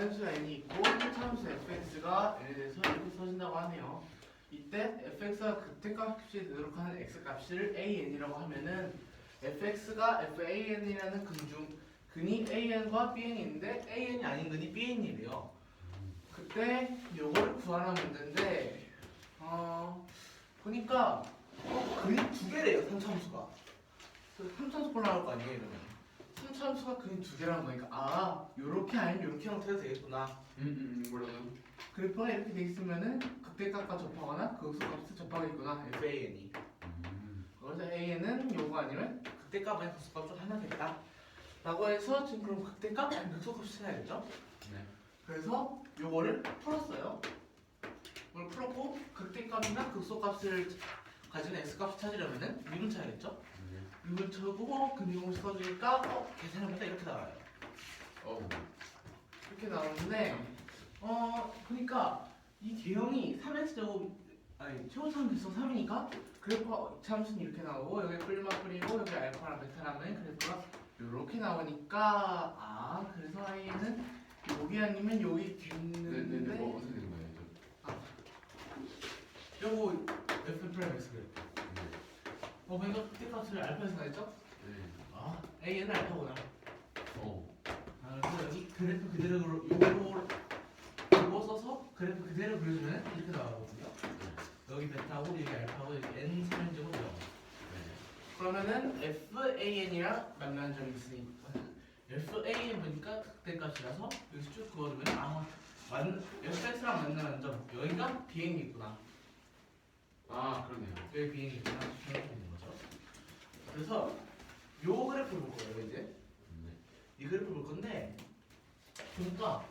자연수 n이 있고 참수 fx가 n에 대해서 이렇게 써진다고 하네요. 이때 fx가 극대값이 되도록 하는 x값을 an이라고 하면은 fx가 fan이라는 근이 an과 bn이 있는데 an이 아닌 근이 bn이래요. 그때 요거를 구하는 문제인데 보니까 근이 두 개래요. 3참수가. 3참수 꼴 나올 거 아니에요 이러면. 3참수가 근이 두 개라는 거니까 요렇게 아니면 요렇게 형태가 되겠구나. 뭐라고요? 그래프가 이렇게 돼 있으면은 극대값과 접하거나 극소값을 접하겠구나. fan이. 그래서 an은 요거 아니면 극대값 아닌 극소값 중 하나겠다 라고 해서 지금 그럼 극대값 아닌 극소값을 찾아야겠죠? 네. 그래서 요거를 풀었어요. 이걸 풀었고 극대값이나 극소값을 가지는 x값을 찾으려면은 미분 쳐야겠죠? 미분 쳐보고 근유공식 써주니까 계산해보니까 이렇게 나와요. 이렇게 나오는데 보니까 이 개형이 3x제곱 아니 최고차는 대성 3이니까 그래프가 참수는 이렇게 나오고 여기 뿔만 뿌리고 여기 알파랑 베타라면 그래프가 이렇게 나오니까 그래서 i는 여기 아니면 여기 있는데 뭐 어떻게 된 거예요? 요거 f 프라임 x 그래프 그러니까 극대값을 알파에서 나왔죠? a는 알파구나. 그래서 여기 그래프 그대로 요거 써서 그래프 그대로 그려주면 이렇게 나오거든요. 여기 베타고 여기 알파고 여기 n 3인제곱 나와요. 그러면은 fan이랑 만나는 점이 있으니까 fan 보니까 극대값이라서 여기서 쭉 그어주면 fx랑 만나는 점 여기가 비행이 있구나. 그러네요. 여기 비행이 있구나 생각이 되는 거죠. 그래서 요 그래프를 볼 거예요 이제. 이 그래프를 볼 건데 보니까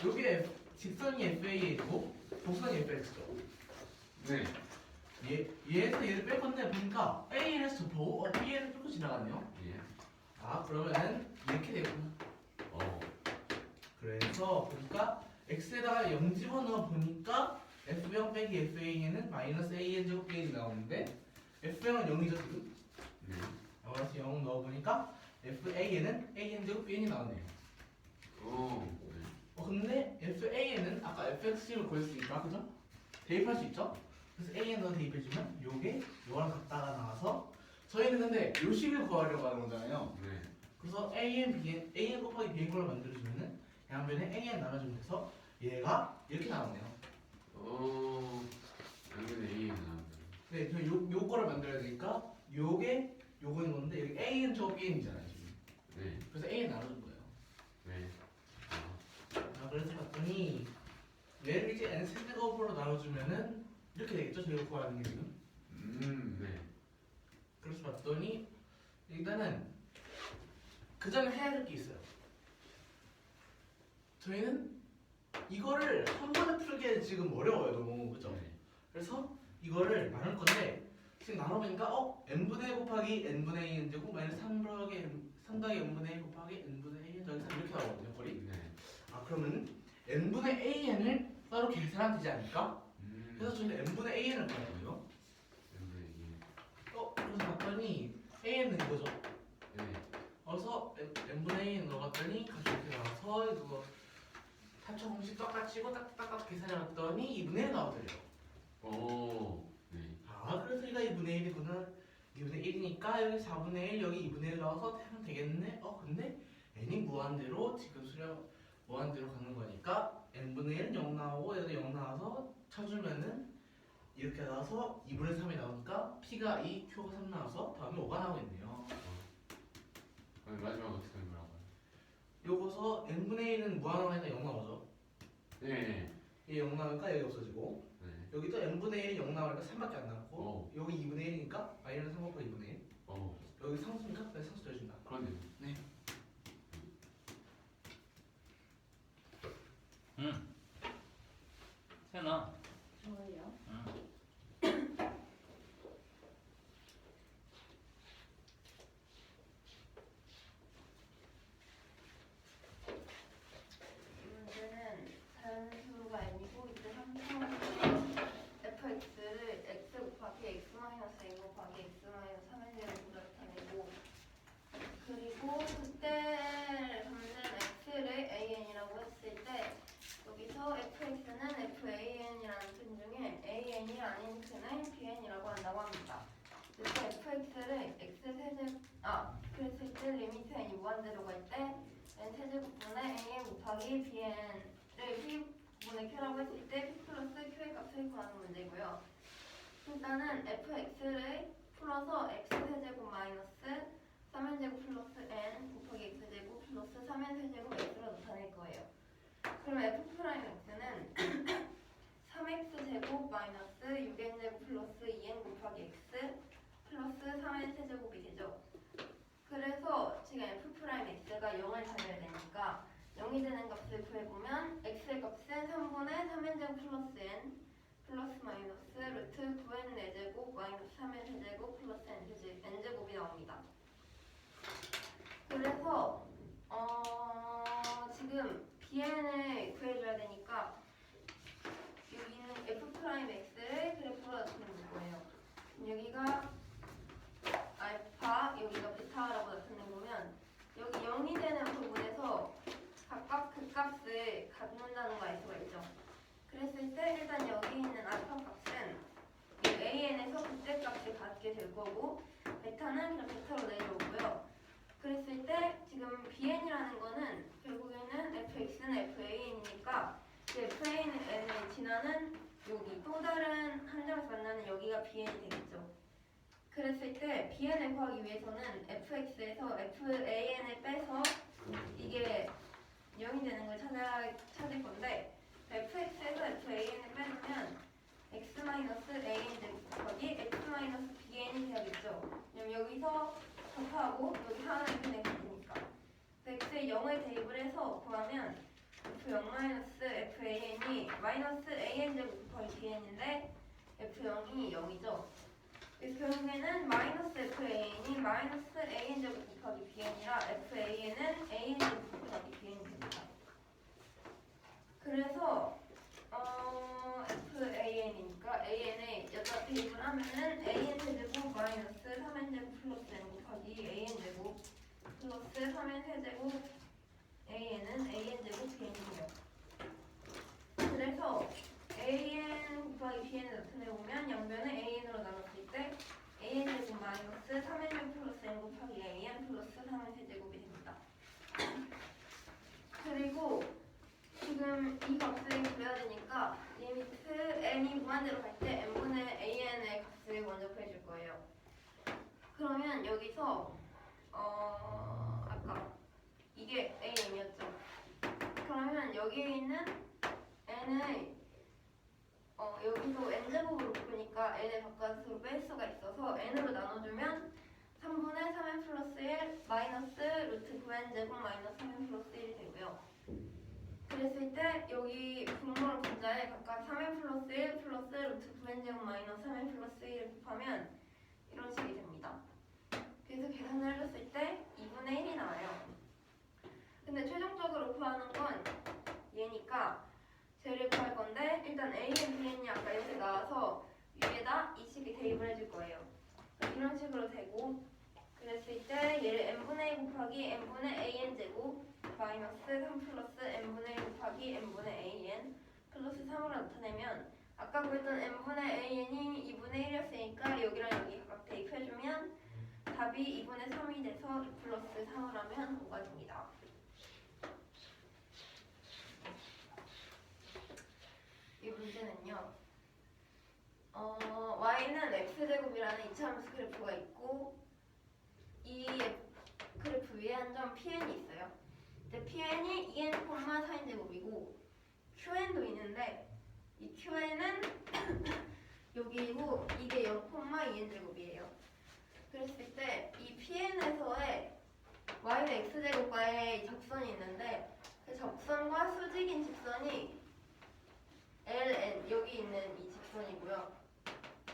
여기에 직선이 fan이고 곡선이 fx죠. 네. 얘에서 얘를 뺄 건데 보니까 an에서 접하고 bn을 뚫고 지나가네요. 그러면은 이렇게 되구나. 그래서 보니까 x에다가 0 집어넣어 보니까 f0 빼기 fan은 마이너스 an 제곱 bn이 나오는데 f0은 0이죠 지금. 그래서 0 넣어보니까 fan은 an 제곱 bn이 나오네요. 근데 fan은 아까 fx를 구했으니까 그죠? 대입할 수 있죠? 그래서 an을 대입해주면 요게 요거랑 같다가 나와서 저희는 근데 요 식을 구하려고 하는 거잖아요. 그래서 an 곱하기 bn 걸 만들어주면은 양변에 an 나눠주면 돼서 얘가 이렇게 나오네요. 양변에 A가 나온다. 네, 그럼 요 거를 만들어야 되니까 요게 요거인 건데 여기 a는 저 bn이잖아요 지금. 그래서 an 나눠준 거예요. 그래서 봤더니 얘를 이제 n 세제곱으로 나눠주면은 이렇게 되겠죠? 저희가 구하는 게 지금. 그래서 봤더니 일단은 그 전에 해야 될 게 있어요. 저희는 이거를 한 번에 풀기 지금 어려워요 너무 그죠? 그래서 이거를 나눌 건데 지금 나눠보니까 n분의 1 곱하기 n분의 2 제곱 마이너스 3 더하기 n분의 1 곱하기 n분의 1 더하기 3 이렇게 나오거든요 거리. 그러면 n분의 an을 따로 계산하면 되지 않을까? 그래서 저희는 n분의 an을 구할 거예요. 그래서 봤더니 an은 이거죠. 그래서 n분의 a 넣어봤더니 같이 이렇게 나와서 이거 합쳐 공식 똑같이 치고 딱딱딱 계산해봤더니 2분의 1 나오더래요. 그래서 얘가 2분의 1이구나. 2분의 1이니까 여기 4분의 1 여기 2분의 1 나와서 하면 되겠네. 근데 n이 무한대로 지금 무한대로 가는 거니까 n분의 1은 0 나오고 얘도 0 나와서 쳐주면은 이렇게 나와서 2분의 3이 나오니까 p가 2, q가 3 나와서 다음에 5가 나오겠네요. 마지막 어떻게 된 거라고요? 요거서 n분의 1은 무한으로 하니까 0 나오죠. 얘 0 나오니까 여기 없어지고 여기도 n분의 1이 0 나오니까 3밖에 안 남고 여기 2분의 1이니까 마이너스 3 곱하기 2분의 1 여기 상수니까 상수 더해준다. 그러네요. 세나. 저요? 문제는 자연수가 아니고 이때 3차원에서 fx를 x 곱하기 x 마이너스 a 곱하기 x 마이너스 3의 제곱으로 나타내고 그리고 그때 문제는 x를 an이라고 했을 때 리미트 n이 무한대로 갈 때 n 세제곱분의 an 곱하기 bn을 p 분의 q라고 했을 때 p 플러스 q의 값을 구하는 문제고요. 일단은 fx를 풀어서 x세제곱 마이너스 3n제곱 플러스 n 곱하기 x제곱 플러스 3n세제곱 x로 나타낼 거예요. 그러면 f'x는 3x제곱 마이너스 6n제곱 플러스 2n 곱하기 x 플러스 3n세제곱이 되죠. 그래서 지금 f'x가 0을 다녀야 되니까 0이 되는 값을 구해보면 x의 값은 3분의 3n제곱 플러스 n 플러스 마이너스 루트 9n 4제곱 마이너스 3n 세제곱 플러스 n제곱이 나옵니다. 그래서 지금 bn을 구해줘야 되니까 여기 있는 f'x를 그래프로 나타내는 거예요. 여기가 알파, 여기가 베타라고 나타내 보면 여기 0이 되는 부분에서 각각 그 값을 갖는다는 거 알 수가 있죠. 그랬을 때 일단 여기 있는 알파 값은 이 an에서 그때 값을 갖게 될 거고 베타는 그냥 베타로 내려오고요. 그랬을 때 지금 bn이라는 거는 결국에는 fx는 fan이니까 fan을 지나는 여기 또 다른 한 점에서 만나는 여기가 bn이 되겠죠. 그랬을 때 bn을 구하기 위해서는 fx에서 fan을 빼서 이게 0이 되는 걸 찾을 건데 fx에서 fan을 빼면 x-an 곱하기 x-bn이 되겠죠. 그럼 여기서 접하고 여기 하나는 그냥 되니까 x에 0을 대입을 해서 구하면 f0-fan이 마이너스 an제곱 곱하기 bn인데 f0이 0이죠. 그래서 결국에는 마이너스 fan이 마이너스 an제곱 곱하기 bn이라 fan은 an제곱 곱하기 bn이 됩니다. 그래서 fan이니까 an에 여기다 대입을 하면은 an 세제곱 마이너스 3n제곱 플러스 n 곱하기 an제곱 플러스 3n 세제곱 an은 an제곱 bn이에요. 그래서 an 곱하기 bn을 나타내보면 양변을 an으로 나눴을 때 an제곱 마이너스 3n제곱 플러스 n 곱하기 an 플러스 3n 세제곱이 됩니다. 그리고 지금 이 값을 구해야 되니까 리미트 n이 무한대로 갈 때 n분의 an의 값을 먼저 구해줄 거예요. 그러면 여기서 아까 이게 an이었죠. 그러면 여기에 있는 n을 여기서 n제곱으로 바꾸니까 n을 바깥으로 뺄 수가 있어서 n으로 나눠주면 3분의 3n 플러스 1 마이너스 루트 9n제곱 마이너스 3n 플러스 1이 되고요. 그랬을 때 여기 분모를 분자에 각각 3n 플러스 1 플러스 루트 9n제곱 마이너스 3n 플러스 1을 곱하면 이런 식이 됩니다. 그래서 계산을 해줬을 때 2분의 1이 나와요. 근데 최종적으로 구하는 건 얘니까 쟤를 구할 건데 일단 a, bn이 아까 이렇게 나와서 위에다 이 식이 대입을 해줄 거예요. 이런 식으로 되고 그랬을 때 얘를 n분의 1 곱하기 n분의 an제곱 마이너스 3 플러스 n분의 1 곱하기 n분의 an 플러스 3으로 나타내면 아까 구했던 n분의 an이 2분의 1이었으니까 여기랑 여기 각각 대입해주면 답이 2분의 3이 돼서 2 플러스 3을 하면 5가 됩니다. 이 문제는요. y는 x제곱이라는 이차함수 그래프가 있고 이 그래프 위에 한 점 pn이 있어요. 근데 pn이 2n, 4n제곱이고 qn도 있는데 이 qn은 여기고 이게 0,2n제곱이에요. 그랬을 때 이 pn에서의 y는 x제곱과의 접선이 있는데 그 접선과 수직인 직선이 ln 여기 있는 이 직선이고요.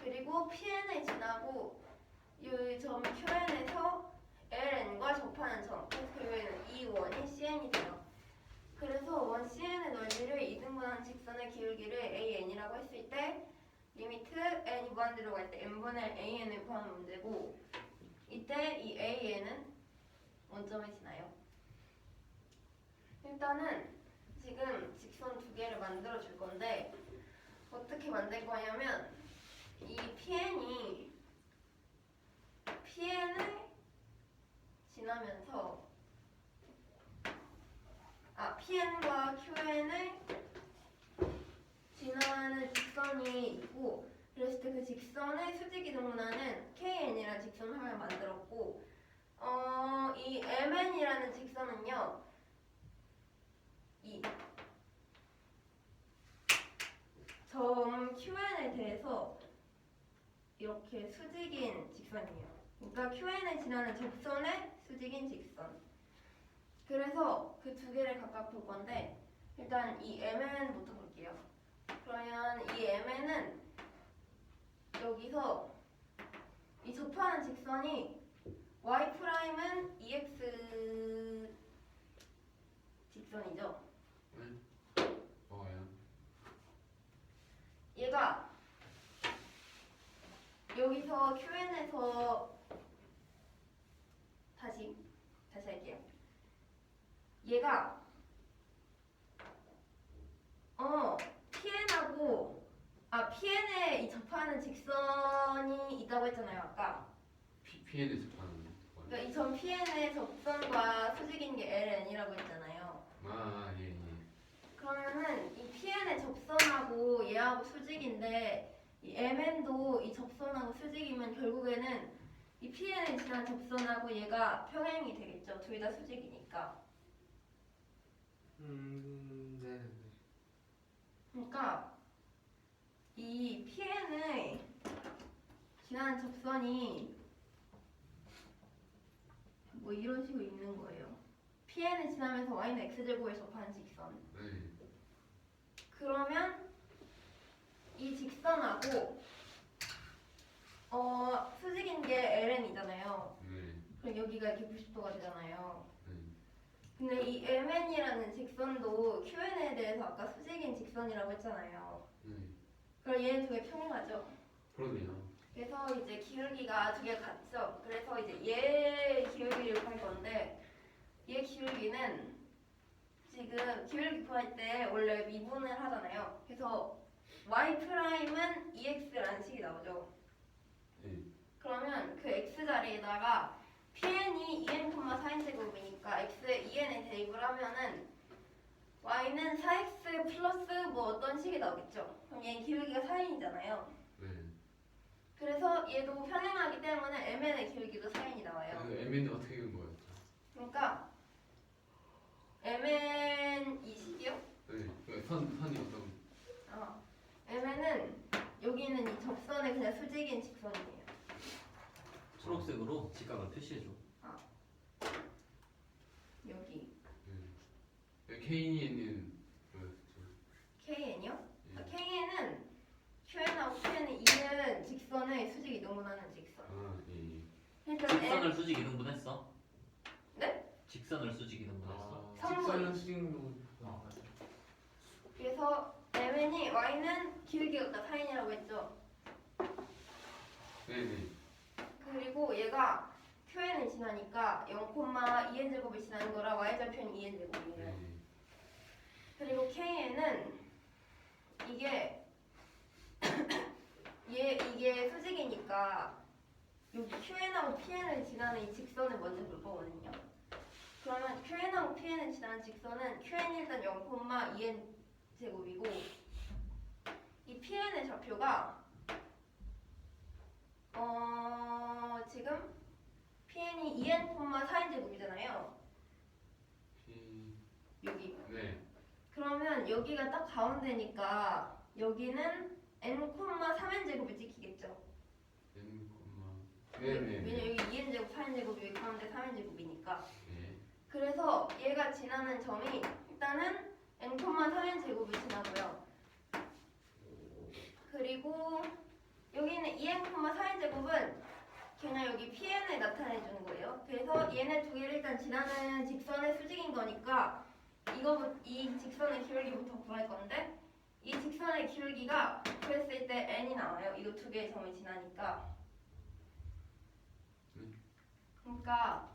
그리고 pn을 지나고 이 점 qn에서 ln과 접하는 점, 그래서 결국에는 이 원이 cn이 돼요. 그래서 원 cn의 넓이를 2등분한 직선의 기울기를 an이라고 했을 때 리미트 n이 무한대로 갈 때 n분의 an을 구하는 문제고 이때 이 an은 원점을 지나요. 일단은 지금 직선 두 개를 만들어 줄 건데 어떻게 만들 거냐면 이 pn을 지나면서 P와 QN을 지나는 직선이 있고 그랬을 때 그 직선의 수직 이동문하는 KN이라는 직선을 하나 만들었고 이 MN이라는 직선은요 이 점 QN에 대해서 이렇게 수직인 직선이에요. 그러니까 QN을 지나는 접선의 수직인 직선. 그래서 그 두 개를 각각 볼 건데 일단 이 MN부터 볼게요. 그러면 이 MN은 여기서 이 접하는 직선이 Y'은 EX 직선이죠. 뭐예요? 얘가 여기서 QN에서 다시 할게요. 얘가 PN에 이 접하는 직선이 있다고 했잖아요 아까. PN에 접하는 거. 그러니까 이 점 PN의 접선과 수직인 게 LN이라고 했잖아요. 예. 그러면은 이 PN의 접선하고 얘하고 수직인데 이 MN도 이 접선하고 수직이면 결국에는 이 PN에 지난 접선하고 얘가 평행이 되겠죠. 둘 다 수직이니까. 네. 그러니까 이 PN의 지난 접선이 뭐 이런 식으로 있는 거예요. PN을 지나면서 Y는 X제곱에 접하는 직선. 네. 그러면 이 직선하고 수직인 게 LN이잖아요. 네. 그럼 여기가 이렇게 90도가 되잖아요. 네. 근데 이 MN이라는 직선도 QN에 대해서 아까 수직인 직선이라고 했잖아요. 네. 그럼 얘는 두 개 평행하죠. 그러네요. 그래서 이제 기울기가 두 개 같죠. 그래서 이제 얘 기울기를 구할 건데 얘 기울기는 지금 기울기 구할 때 원래 미분을 하잖아요. 그래서 Y'은 EX라는 식이 나오죠. 네. 그러면 그 X 자리에다가 PN이 2n, 4n제곱이니까 X에 2n에 대입을 하면은 Y는 4X 플러스 뭐 어떤 식이 나오겠죠. 그럼 얘는 기울기가 4n이잖아요. 네. 그래서 얘도 평행하기 때문에 MN의 기울기도 4n이 나와요. 그 MN은 어떻게 된 거였죠? 그러니까 MN 이 식이요? 네. 그 선이 어떤? MN은 여기 있는 이 접선의 그냥 수직인 직선이에요. 초록색으로 직각을 표시해줘. 여기 네. KN은 뭐였죠? KN이요? 예. KN은 QN하고 QN은 2는 직선의 수직 이동분하는 직선. 예. 그러니까 직선을 수직 이등분했어? 네? 직선을 수직 이등분했어. 직선은 수직도 그래서 MN이 Y는 기울기가 아까 4인이라고 했죠. 네. 그리고 얘가 QN을 지나니까 0,2n 제곱을 지나는 거라 Y좌표는 2n 제곱이에요. 네. 그리고 KN은 이게 이게 수직이니까 여기 QN하고 PN을 지나는 이 직선을 먼저 볼 거거든요. 그러면 QN하고 PN을 지나는 직선은 QN이 일단 0,2n 제곱이고 이 PN의 좌표가 지금 PN이 2n, 4n 제곱이잖아요. 여기. 네. 그러면 여기가 딱 가운데니까 여기는 n, 3n 제곱이 찍히겠죠. N, 네네. 왜냐면 여기 2n 제곱, 4n 제곱이 여기 가운데 3n 제곱이니까. 네. 그래서 얘가 지나는 점이 일단은 n, 3n 제곱을 지나고요. 그리고 여기는 2n, 4n 제곱은 그냥 여기 PN을 나타내 주는 거예요. 그래서 얘네 두 개를 일단 지나는 직선의 수직인 거니까 이 직선의 기울기부터 구할 건데 이 직선의 기울기가 그랬을 때 n이 나와요. 이거 두 개의 점을 지나니까. 그러니까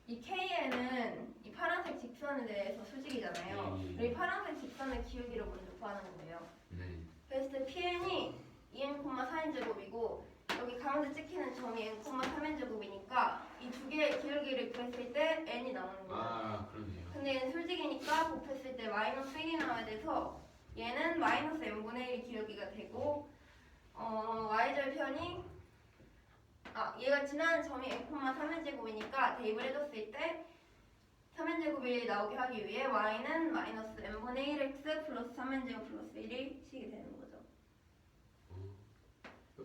이 KN은 이 파란색 직선에 대해서 수직이잖아요. 그리고 이 파란색 직선의 기울기를 먼저 구하는 거예요. 네. 그랬을 때 PN이 2n, 4n 제곱이고 여기 가운데 찍히는 점이 n, 3n 제곱이니까 이 두 개의 기울기를 구했을 때 n이 나오는 거죠. 아 그러네요. 근데 얘는 솔직이니까 곱했을 때 마이너스 1이 나와야 돼서 얘는 마이너스 n분의 1 기울기가 되고 y절편이 얘가 지나는 점이 n, 3n 제곱이니까 대입을 해줬을 때 3n 제곱이 나오게 하기 위해 y는 마이너스 n분의 1x 플러스 3n 제곱 플러스 1이 식이 되는 거죠.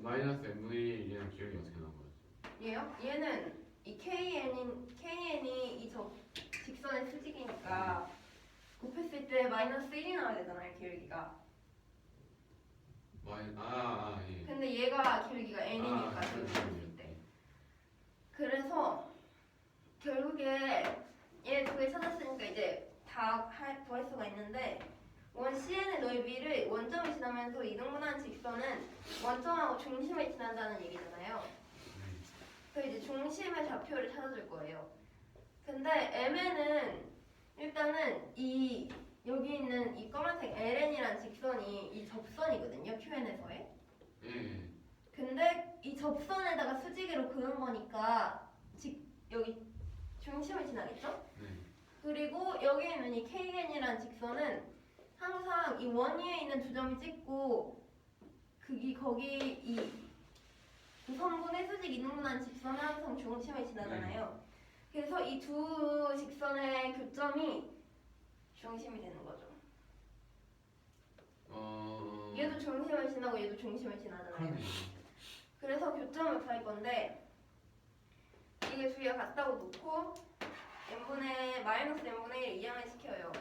마이너스 n분의 1 얘는 기억이 어떻게 나온 거였죠? 얘요? 얘는 이 kn이 이 직선의 수직이니까 곱했을 때 마이너스 1이 나와야 되잖아요, 기울기가. 예. 근데 얘가 기울기가 n이니까 기울기 때. 그래서 결국에 얘 두 개 찾았으니까 이제 다 구할 수가 있는데 원 CN의 넓이를 원점을 지나면서 이등분하는 직선은 원점하고 중심을 지난다는 얘기잖아요. 그래서 이제 중심의 좌표를 찾아줄 거예요. 근데 M에는 일단은 여기 있는 이 검은색 LN이라는 직선이 이 접선이거든요, QN에서의. 예. 근데 이 접선에다가 수직으로 그은 거니까 여기 중심을 지나겠죠? 네. 그리고 여기 있는 이 KN이라는 직선은 항상 이 원 위에 있는 두 점이 찍고 거기 이 구성분의 수직 이등분한 직선은 항상 중심을 지나잖아요. 그래서 이 두 직선의 교점이 중심이 되는 거죠. 얘도 중심을 지나고 얘도 중심을 지나잖아요. 그러네요. 그래서 교점을 구할 건데 이게 두 개가 같다고 놓고 마이너스 n분의 1 이항을 시켜요.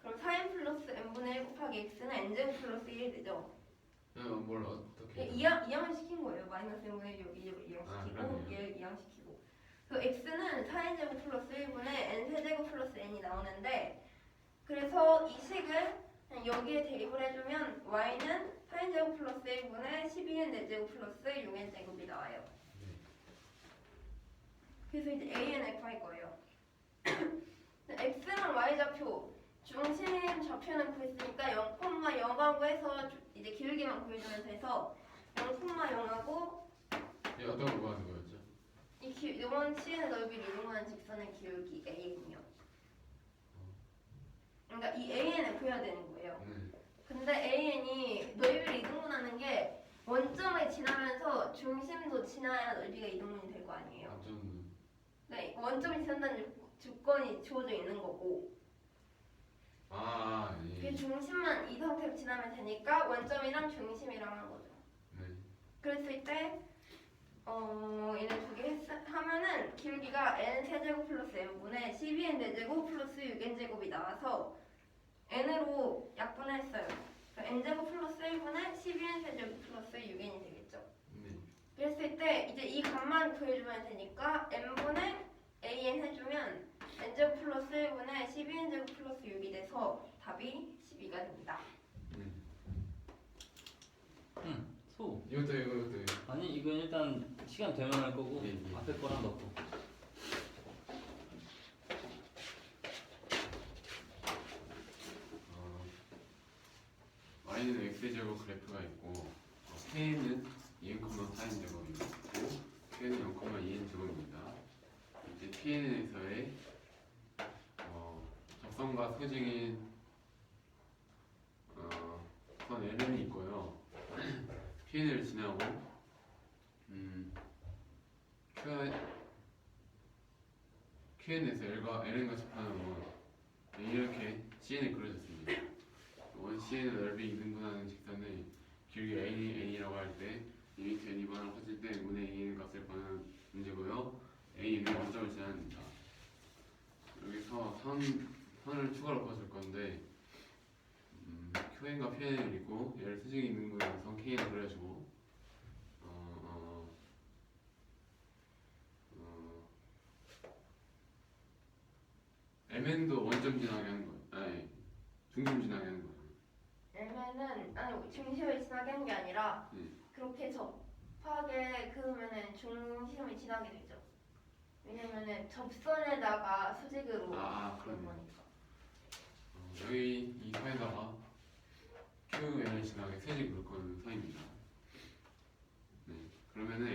그럼 4n 플러스 n분의 1 곱하기 x는 n제곱 플러스 1이 되죠. 뭘 어떻게? 이항을 시킨 거예요. 마이너스 n분의 1 여기 이항시키고 그러네요. 얘 이항시키고. 그 x는 4n제곱 플러스 1분의 n세제곱 플러스 n이 나오는데 그래서 이 식을 그냥 여기에 대입을 해주면 y는 4n제곱 플러스 1분의 12n 4제곱 플러스 6n 제곱이 나와요. 그래서 이제 an을 구할 거예요. x랑 y좌표 중심 좌표는 구했으니까 0,0하고 해서 이제 기울기만 구해주면 돼서 0,0하고 어떤 거 구하는 거였죠? 이번 C의 넓이를 이동하는 직선의 기울기 A군요. 그러니까 이 AN을 구해야 되는 거예요. 근데 AN이 넓이를 이동분하는 게 원점을 지나면서 중심도 지나야 넓이가 이동분이 될 거 아니에요. 완전. 네, 원점을 지난다는 조건이 주어져 있는 거고 그 예. 중심만 이 상태로 지나면 되니까 원점이랑 중심이랑 하는 거죠. 네. 그랬을 때 얘네 두 개 하면은 기울기가 n 세제곱 플러스 n분의 12n 4제곱 플러스 6n 제곱이 나와서 n으로 약분했어요. n제곱 플러스 1분의 12n 세제곱 플러스 6n이 되겠죠. 네. 그랬을 때 이제 이 값만 구해주면 되니까 n분의 an 해주면 n제곱 플러스 1분의 12n 제곱 플러스 6이 돼서 답이 12가 됩니다. 소. 이것도. 아니 이건 일단 시간 되면 할 거고 예. 앞에 거랑 넣고. y는 x제곱 그래프가 있고 k는 2n,4n 제곱이 있고 k는 0,2n 제곱입니다. 이제 pn에서의 접선과 소직인 선 ln이 있고요. pn을 지나고 qn에서 ln과 접하는 원 이렇게 cn이 그려졌습니다. 원 cn의 넓이 이등분하는 직선의 길이 n이라고 할 때 리미트 n이 번을 커질 때 n분의 a 값을 구하는 문제고요. a는 원점을 지납니다. 여기서 선을 추가로 그어줄 건데 qn과 pn을 읽고 얘를 수직이 있는 분은 선 k를 그려주고 mn도 원점 지나게 하는 거예요. 아니 중심 지나게 하는 거예요. M는 중심을 지나게 한 게 아니라 그렇게 접하게 그으면은 중심을 지나게 되죠. 왜냐면은 접선에다가 수직으로 그런 그러네. 거니까. 여기 이 선에다가 qn을 지나게 수직으로 그은 선입니다. 네, 그러면은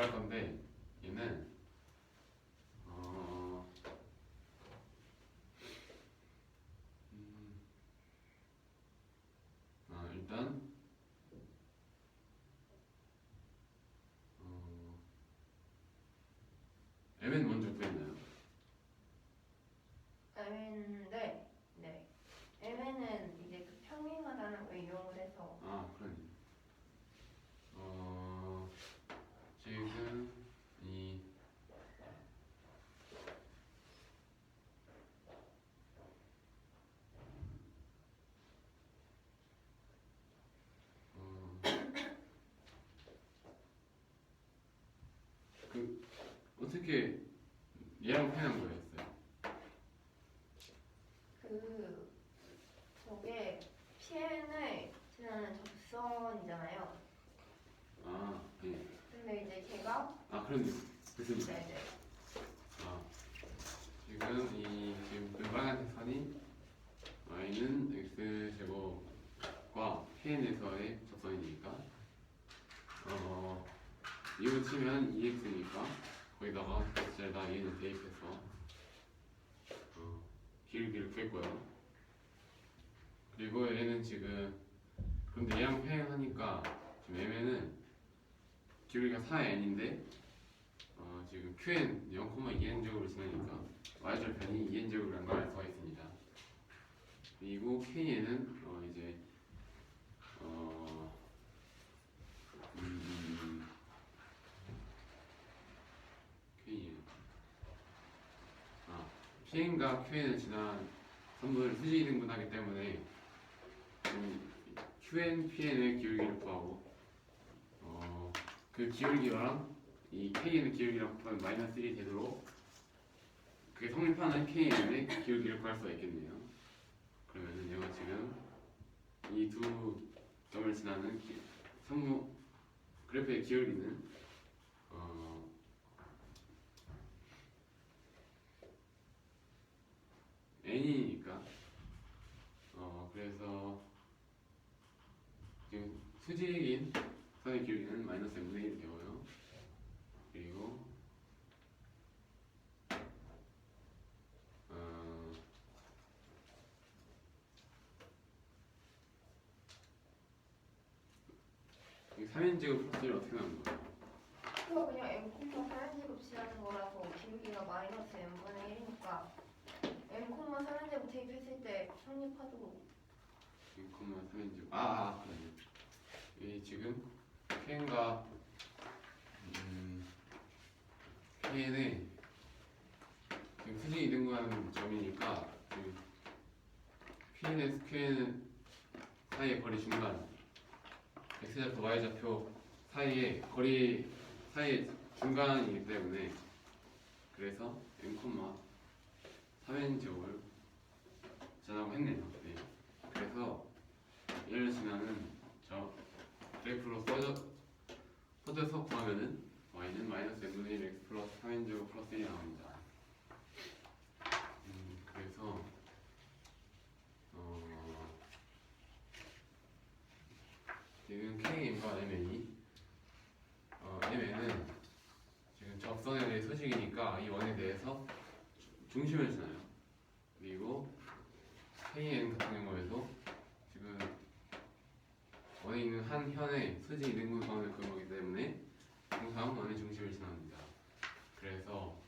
구할 건데 얘는 일단 m은 먼저 구했나요? M인데 네. M은 이제 그 평행하다는 걸 이용을 해서 그러네. 지금 이 그 어떻게 얘랑 표현한 거였어요? 그 저게 PN을 지나는 접선이잖아요. 네. 근데 이제 제가 그러네요. 됐습니다. 네네 지금 그 빨간색 선이 y는 x 제곱과 pn에서의 접선이니까 이거 치면 2x니까 거기다가 x에다 얘는 대입해서 길이를 구했고요. 그리고 얘는 지금 근데 얘랑 평행하니까 지금 m는 기울기가 4n인데 지금 qn 0,2n 제곱으로 지나니까 y절편이 2n 제곱이라는 걸 알 수가 있습니다. 그리고 k는 이제 pn과 qn을 지난 선분을 수직 등분하기 때문에 qn, pn의 기울기를 구하고 그 기울기랑 이 kn의 기울기랑 곱하면 마이너스 1이 되도록 그게 성립하는 kn의 기울기를 구할 수가 있겠네요. 그러면은 얘가 지금 이 두 점을 지나는 성무 그래프의 기울기는 n이니까 그래서 지금 수직인 선의 기울기는 마이너스 n분의 1이 되고요. 그리고 이 3인제곱 플러스를 어떻게 나오는 거예요? 그거 그냥 M, 4인제곱 지나는 거라서 기울기가 마이너스 M분의 1이니까 M, 4인제곱 대입했을 때 성립하도록 0,3인제곱 그러네. 이 지금 pn과 pn의 지금 수직이 등분하는 점이니까 지금 pn에서 qn 사이의 거리 중간 x좌표 y좌표 사이의 거리 사이의 중간이기 때문에 그래서 m, 3n제곱을 전하고 했네요. 네. 그래서 얘를 지나는 저 그래프로 써져서 구하면은 y는 마이너스 n분의 1 x 플러스 3n제곱 플러스 1이 나옵니다. 그래서 지금 KM과 MN이 MN은 지금 접선에 대해 소식이니까 이 원에 대해서 중심을 지나요. 그리고 KN 같은 경우에도 지금 원에 있는 한 현의 수직 이등분선을 그은 거기 때문에 항상 원의 중심을 지납니다. 그래서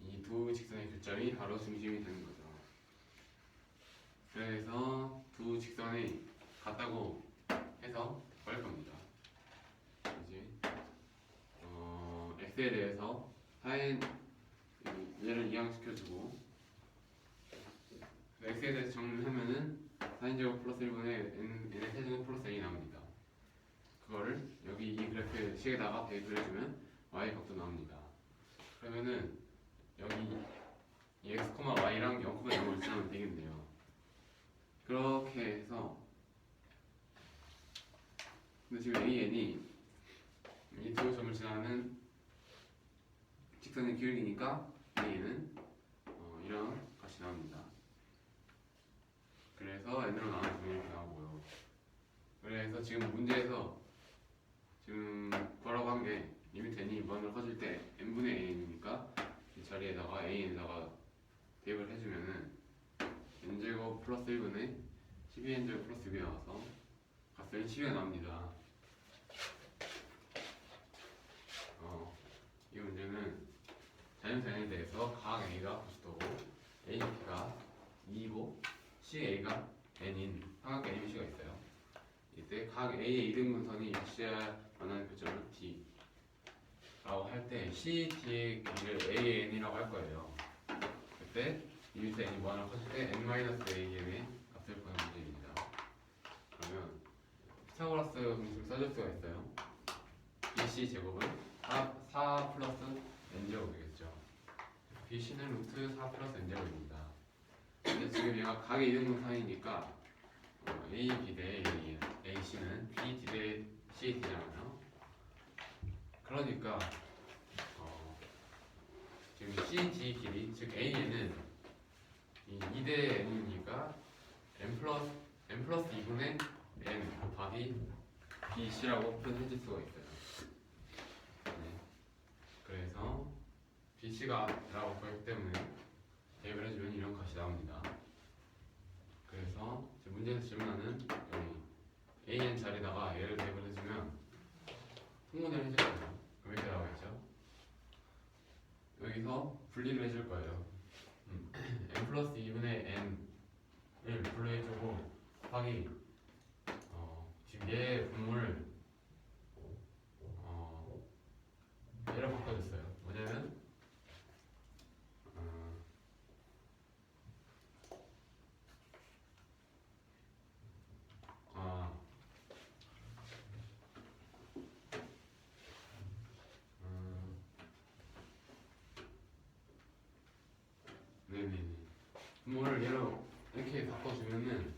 이 두 직선의 교점이 바로 중심이 되는 거죠. 그래서 두 직선이 같다고 해서 구할 겁니다. 이제 x에 대해서 4n 얘를 이항시켜주고 x에 대해서 정리하면은 4n제곱 플러스 1분의 n의 세제곱 플러스 n이 나옵니다. 그거를 여기 이 그래프의 식에다가 대입을 해주면 y 값도 나옵니다. 그러면은 여기 이 x, y랑 0,0을 지나면 되겠네요. 그렇게 해서 근데 지금 AN이 이 두 점을 지나는 직선의 기울기니까 AN은 이런 값이 나옵니다. 그래서 n으로 나눠주면 이렇게 나오고요. 그래서 지금 문제에서 지금 구하라고 한 게 리미트 n이 무한으로 커질 때 n분의 an이니까 이 자리에다가 an에다가 대입을 해주면은 n제곱 플러스 1분의 12n제곱 플러스 6이 나와서 값은 10이 나옵니다. 이 문제는 자연수 n에 대해서 각 a가 90도고 a, b가 2이고 ca가 n인 삼각형 abc가 있어요. 이때 각 a의 이등분선이 일치해야 만나는 교점을 d라고 할 때 c, d의 길이를 a, n이라고 할 거예요. 그때 리미트 n이 무한으로 커질 때 n-a-n의 값을 구하는 문제입니다. 그러면 피타고라스 공식을 써줄 수가 있어요. bc 제곱은 4 플러스 n제곱이겠죠. bc는 루트 4 플러스 n제곱입니다. 근데 지금 얘가 각의 이등분선이니까 a, b 대 a, c는 b, d 대 c, d잖아요. 그러니까 지금 c, d 길이, 즉 a는 이 2대 n이니까 n 플러스 2분의 n 곱하기 bc라고 표현해줄 수가 있어요. 네. 그래서 bc가 라고 보였기 때문에 대입을 해주면 이런 값이 나옵니다. 그래서 문제에서 질문하는 여기 an 자리에다가 얘를 대입을 해주면 통분을 해줄 거예요. 그럼 이렇게 나오겠죠. 여기서 분리를 해줄 거예요. n 플러스 2분의 n을 분리해주고 곱하기 지금 얘 분모를 얘로 바꿔줬어요. 뭐냐면 네네네. 분모를 얘로 이렇게 바꿔주면은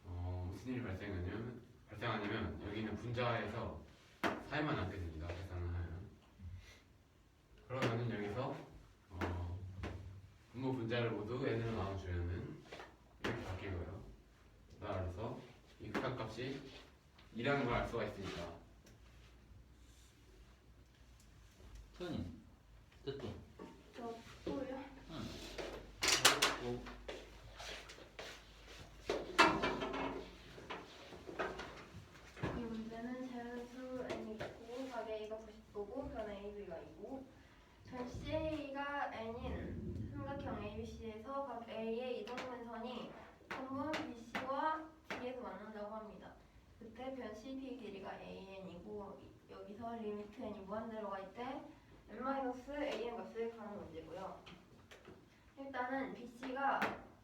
무슨 일이 발생하냐면 여기는 분자에서 4에만 남게 됩니다. 계산을 하면. 그러면은 여기서 분모 분자를 모두 n으로 나눠주면은 이렇게 바뀌고요. 따라서 이 극한값이 2라는 걸 알 수가 있으니까. 소연이 됐죠? 저 또요? 응. 뭐, 이 문제는 자연수 n이 있고 각 a가 90도고 변 ab가 있고 전 ca가 n인 삼각형 abc에서 각 a의 이등분선이 전분 bc와 d에서 만난다고 합니다. 그때 변 cd의 길이가 an이고 여기서 리미트 n이 무한대로 갈 때 n-an 값을 구하는 문제고요. 일단은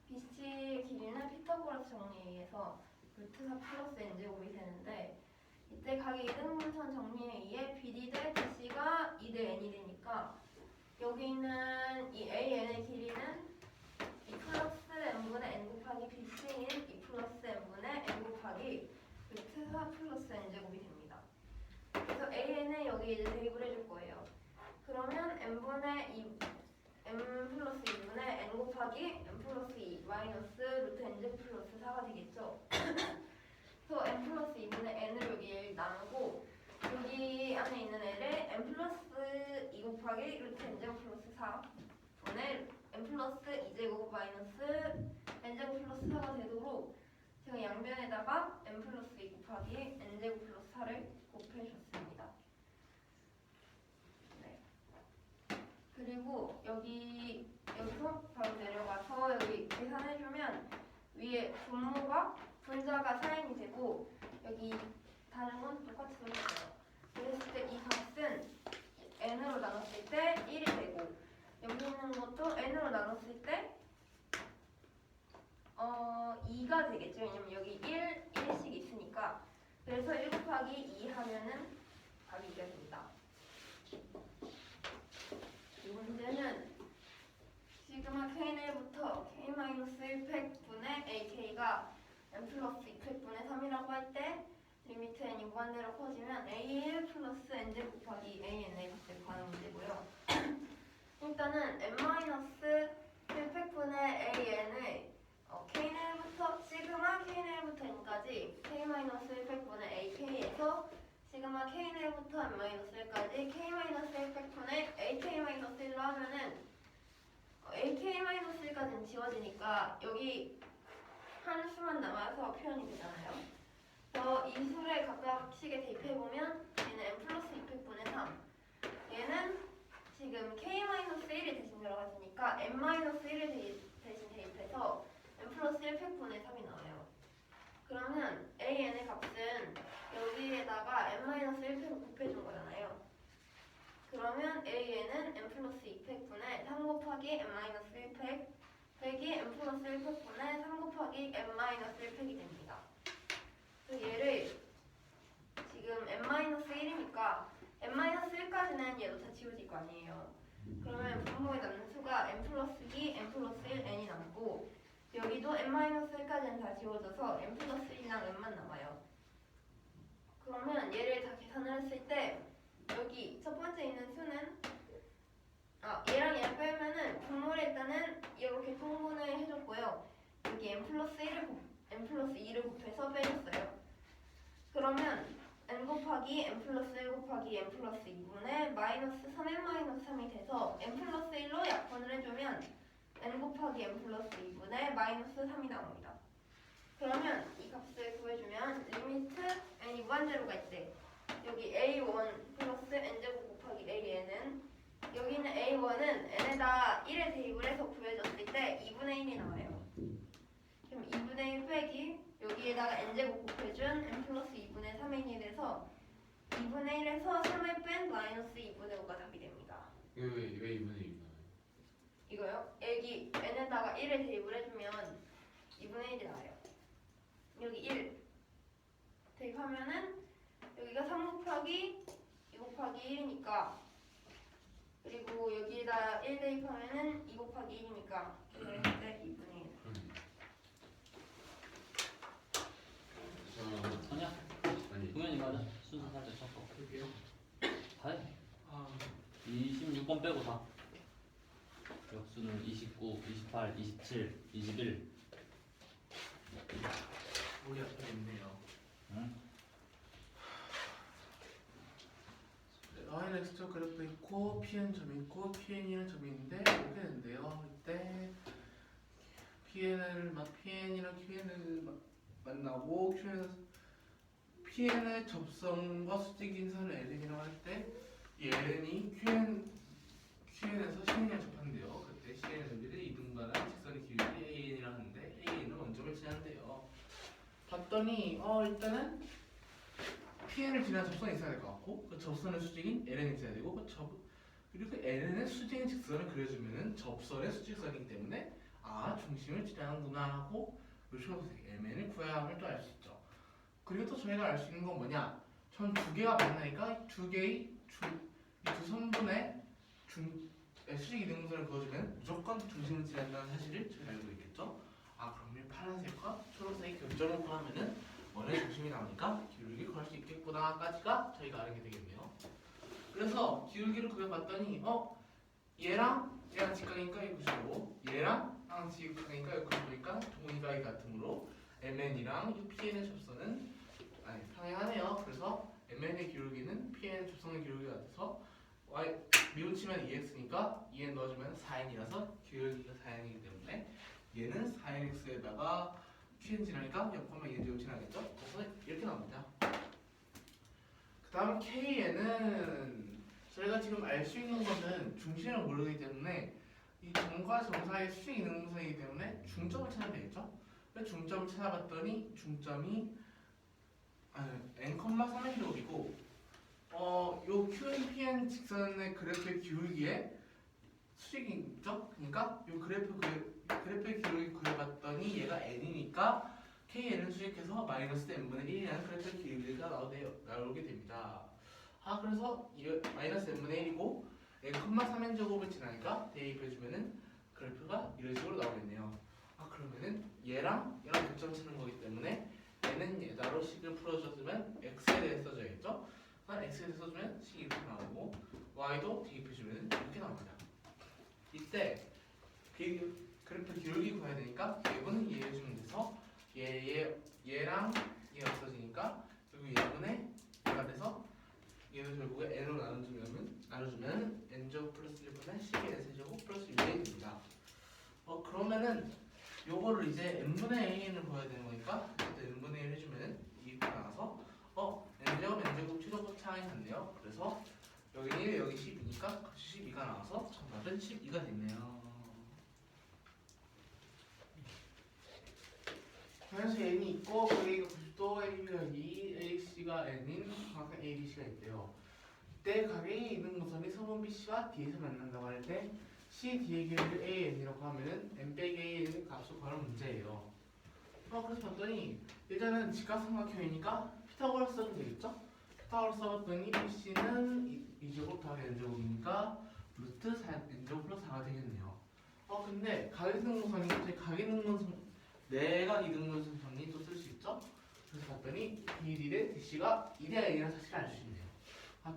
BC의 길이는 피타고라스 정리에 의해서 루트 4 플러스 n제곱이 되는데 이때 각의 이등분선 정리에 의해 BD 대 BC가 2 대 n이 되니까 여기 있는 이 AN의 길이는 2 플러스 n분의 n 곱하기 BC인 2 플러스 n분의 n 곱하기 루트 4 플러스 n제곱이 됩니다. 그래서 AN을 여기 이제 대입을 해줄 거예요. 그러면 n분의 2 n 플러스 2분의 n 곱하기 n 플러스 2 마이너스 루트 n제곱 플러스 4가 되겠죠. 그래서 n 플러스 2분의 n을 여기 나누고 여기 안에 있는 애를 n 플러스 2 곱하기 루트 n제곱 플러스 4분의 n 플러스 2제곱 마이너스 n제곱 플러스 4가 되도록 제가 양변에다가 n 플러스 2 곱하기 n제곱 플러스 4를 곱해줬습니다. 그리고 여기서 바로 내려가서 여기 계산해주면 위에 분모가 분자가 4n이 되고 여기 다른 건 똑같이 들어있어요. 그랬을 때 이 값은 n으로 나눴을 때 1이 되고 여기 있는 것도 n으로 나눴을 때 2가 되겠죠. 왜냐면 여기 1씩 있으니까. 그래서 1 곱하기 2 하면은 답이 2가 됩니다. 이 문제는 시그마 k1부터 k-1팩분의 ak가 n 플러스 2팩분의 3이라고 할 때 리미트 n이 무한대로 커지면 a1 플러스 n제곱 곱하기 an의 값을 구하는 문제고요. 일단은 n-1팩분의 an을 k1부터 시그마 k1부터 n까지 k-1팩분의 ak에서 시그마 k 1부터 n-1까지 k-1 팩분의 ak-1로 하면은 ak-1까지는 지워지니까 여기 한 수만 남아서 표현이 되잖아요. 그래서 이 수를 각각식에 대입해보면 얘는 n 플러스 2팩분의 3, 얘는 지금 k-1이 대신 들어갔으니까 n-1을 대신 대입해서 n 플러스 1팩분의 3이 나와요. 그러면 an의 값은 여기에다가 n-1팩을 곱해준 거잖아요. 그러면 a는 n 플러스 2팩분의 3 곱하기 n-1팩 빼기 n 플러스 1팩분의 3 곱하기 n-1팩이 됩니다. 그래서 얘를 지금 n-1이니까 n-1까지는 얘도 다 지워질 거 아니에요. 그러면 분모에 남는 수가 n 플러스 2, n 플러스 1, n이 남고 여기도 n-1까지는 다 지워져서 n 플러스 1이랑 n만 남아요. 그러면 얘를 다 계산을 했을 때 여기 첫 번째 있는 수는 얘랑 얘랑 빼면은 분모를 일단은 이렇게 통분을 해줬고요. 여기 n 플러스 2를 곱해서 빼줬어요. 그러면 n 곱하기 n 플러스 1 곱하기 n 플러스 2분의 마이너스 3n-3이 돼서 n 플러스 1로 약분을 해주면 n 곱하기 n 플러스 2분의 마이너스 3이 나옵니다. 그러면 이 값을 구해주면 리미트 n이 무한대로가 있대. 여기 a1 플러스 n제곱 곱하기 an은 여기 있는 a1은 n에다 1에 대입을 해서 구해줬을 때 2분의 1이 나와요. 그럼 2분의 1 빼기 여기에다가 n제곱 곱해준 n 플러스 2분의 3n이 돼서 2분의 1에서 3을 뺀 마이너스 2분의 5가 답이 됩니다. 왜 2분의 1이 나와요? 이거요? 여기 n에다가 1에 대입을 해주면 2분의 1이 나와요. 여기 1 대입하면은 여기가 3 곱하기 2 곱하기 1이니까 그리고 여기에다 1 대입하면은 2 곱하기 1이니까 그래서 때 2분의 1. 아니야. 아니 동현이 맞아. 순서 살짝 섞어. 그게요. 다 해. 26번 빼고 다. 역수는 29, 28, 27, 21. 우리 앞에 있네요. 응? y는 x축 그래프 있고 pn 점이 있고 pn이라는 점이 있는데 이렇게 되는데요. 이때 pn이랑 qn을 만나고 pn의 접선과 수직인 선을 ln이라고 할 때 이 ln이 qn에서 cn이랑 접한대요. 그때 cn의 넓이를 이등분하는 직선의 길이를 an이라고 하는데 an은 원점을 지나는데요. 봤더니 일단은 pn을 지나는 접선이 있어야 될 것 같고 그 접선의 수직인 ln이 있어야 되고 그리고 ln의 수직인 직선을 그려주면은 접선의 수직선이기 때문에 중심을 지나는구나 하고 초록색 mn을 구해야 함을 또 알 수 있죠. 그리고 또 저희가 알 수 있는 건 뭐냐? 전 두 개가 만나니까 두 개의 이 두 선분의 수직 이등분선을 그어주면 무조건 중심을 지난다는 사실을 저희가 알고 있겠죠. 그러면 파란색과 초록색의 교점을 구하면은 원의 중심이 나오니까 기울기를 구할 수 있겠구나까지가 저희가 아는 게 되겠네요. 그래서 기울기를 구해봤더니 얘랑 직각이니까 이거 95, 얘랑 직각이니까 이거 95니까 동의각이 같으므로 mn이랑 pn의 접선은 평행하네요. 그래서 mn의 기울기는 pn의 접선의 기울기가 같아서 미분치면 2x니까 2n 넣어주면 4n이라서 기울기가 4n이기 때문에 얘는 4nx에다가 qn 지나니까 0,2n 제곱 지나겠죠? 그래서 이렇게 나옵니다. 그 다음 kn은 저희가 지금 알 수 있는 거는 중심을 모르기 때문에 이 점과 점 사이의 수직 이등분선이기 때문에 중점을 찾아야 되겠죠? 그래서 중점을 찾아봤더니 중점이 n,3의 제곱이고 요 qn, pn 직선의 그래프의 기울기에 수직이 있죠? 그러니까 요 그래프의 기울기 구해봤더니 얘가 n이니까 kn을 수직해서 마이너스 n분의 1이라는 그래프의 기울기가 나오게 됩니다. 그래서 마이너스 n분의 1이고 n,3n 제곱을 지나니까 대입해주면은 그래프가 이런 식으로 나오겠네요. 그러면은 얘랑 교점 치는 거기 때문에 n은 얘다로 식을 풀어줬으면 x에 대해 써줘야겠죠? x에 대해 써주면 식이 이렇게 나오고 y도 대입해주면 이렇게 나옵니다. 이때 그래프 기울기 구해야 되니까 얘분은 얘 해주면 돼서 얘랑 얘 없어지니까 그리고 얘분의 얘가 돼서 얘는 결국에 n으로 나눠주면 n제곱 플러스 1분의 12 n세제곱 플러스 6이 됩니다. 그러면은 요거를 이제 n분의 n을 구해야 되는 거니까 n분의 1 해주면은 이렇게 나와서 n제곱 최소값 차이 같네요. 그래서 여기 1 여기 12니까 값이 12가 나와서 정답은 12가 됐네요. 그래서 n이 있고 거기가 90도 AB가 2 AC가 n인 정확한 ABC가 있대요. 이때 각이 있는 노선이 서문 BC와 D에서 만난다고 할 때 C, D의 길이를 AN이라고 하면은 n 빼기 AN의 값을 구하는 문제예요. 그래서 봤더니 일단은 직각삼각형이니까 피타고라스 써도 되겠죠? 피타고라스 써봤더니 BC는 2제곱 더하기 n제곱이니까 루트 4n제곱 플러스 4가 되겠네요. 근데 각 있는 노선이 갑자기 각 있는 노선 내각 이등분선이 또 쓸 수 있죠? 그래서 봤더니 BD 대 DC가 2대 A라는 사실을 알 수 있네요.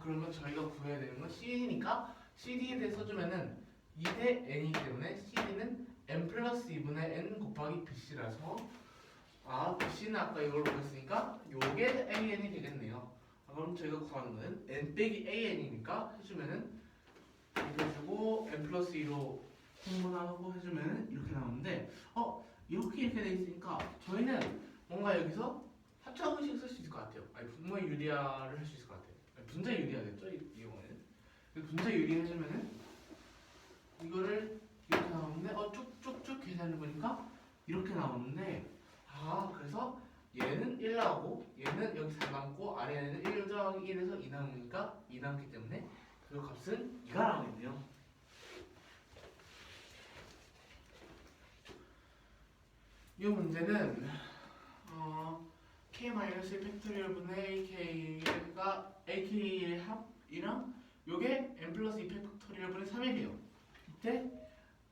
그러면 저희가 구해야 되는 건 CD니까 CD에 대해 써주면은 2대 N이기 때문에 CD는 N 플러스 2분의 N 곱하기 BC라서 BC는 아까 이걸로 구했으니까 요게 AN이 되겠네요. 그럼 저희가 구하는 거는 N 빼기 AN이니까 해주면은 이렇게 해주고 N 플러스 2로 통분하고 해주면은 이렇게 나오는데 이렇게 돼 있으니까 저희는 뭔가 여기서 합차 공식 쓸 수 있을 것 같아요. 분모의 유리화를 할 수 있을 것 같아요. 분자 유리화겠죠? 이 경우에는 분자 유리 해주면은 이거를 이렇게 나오는데 쭉쭉쭉 계산해 보니까 이렇게 나오는데 그래서 얘는 1 나오고 얘는 여기 4 남고 아래에는 1 더하기 1에서 2 남으니까 2 남기 때문에 그 값은 2가 나오겠네요. 이 문제는 k-1 팩토리얼 분의 ak가 ak의 합이랑 요게 n 플러스 2 팩토리얼 분의 3이래요. 이때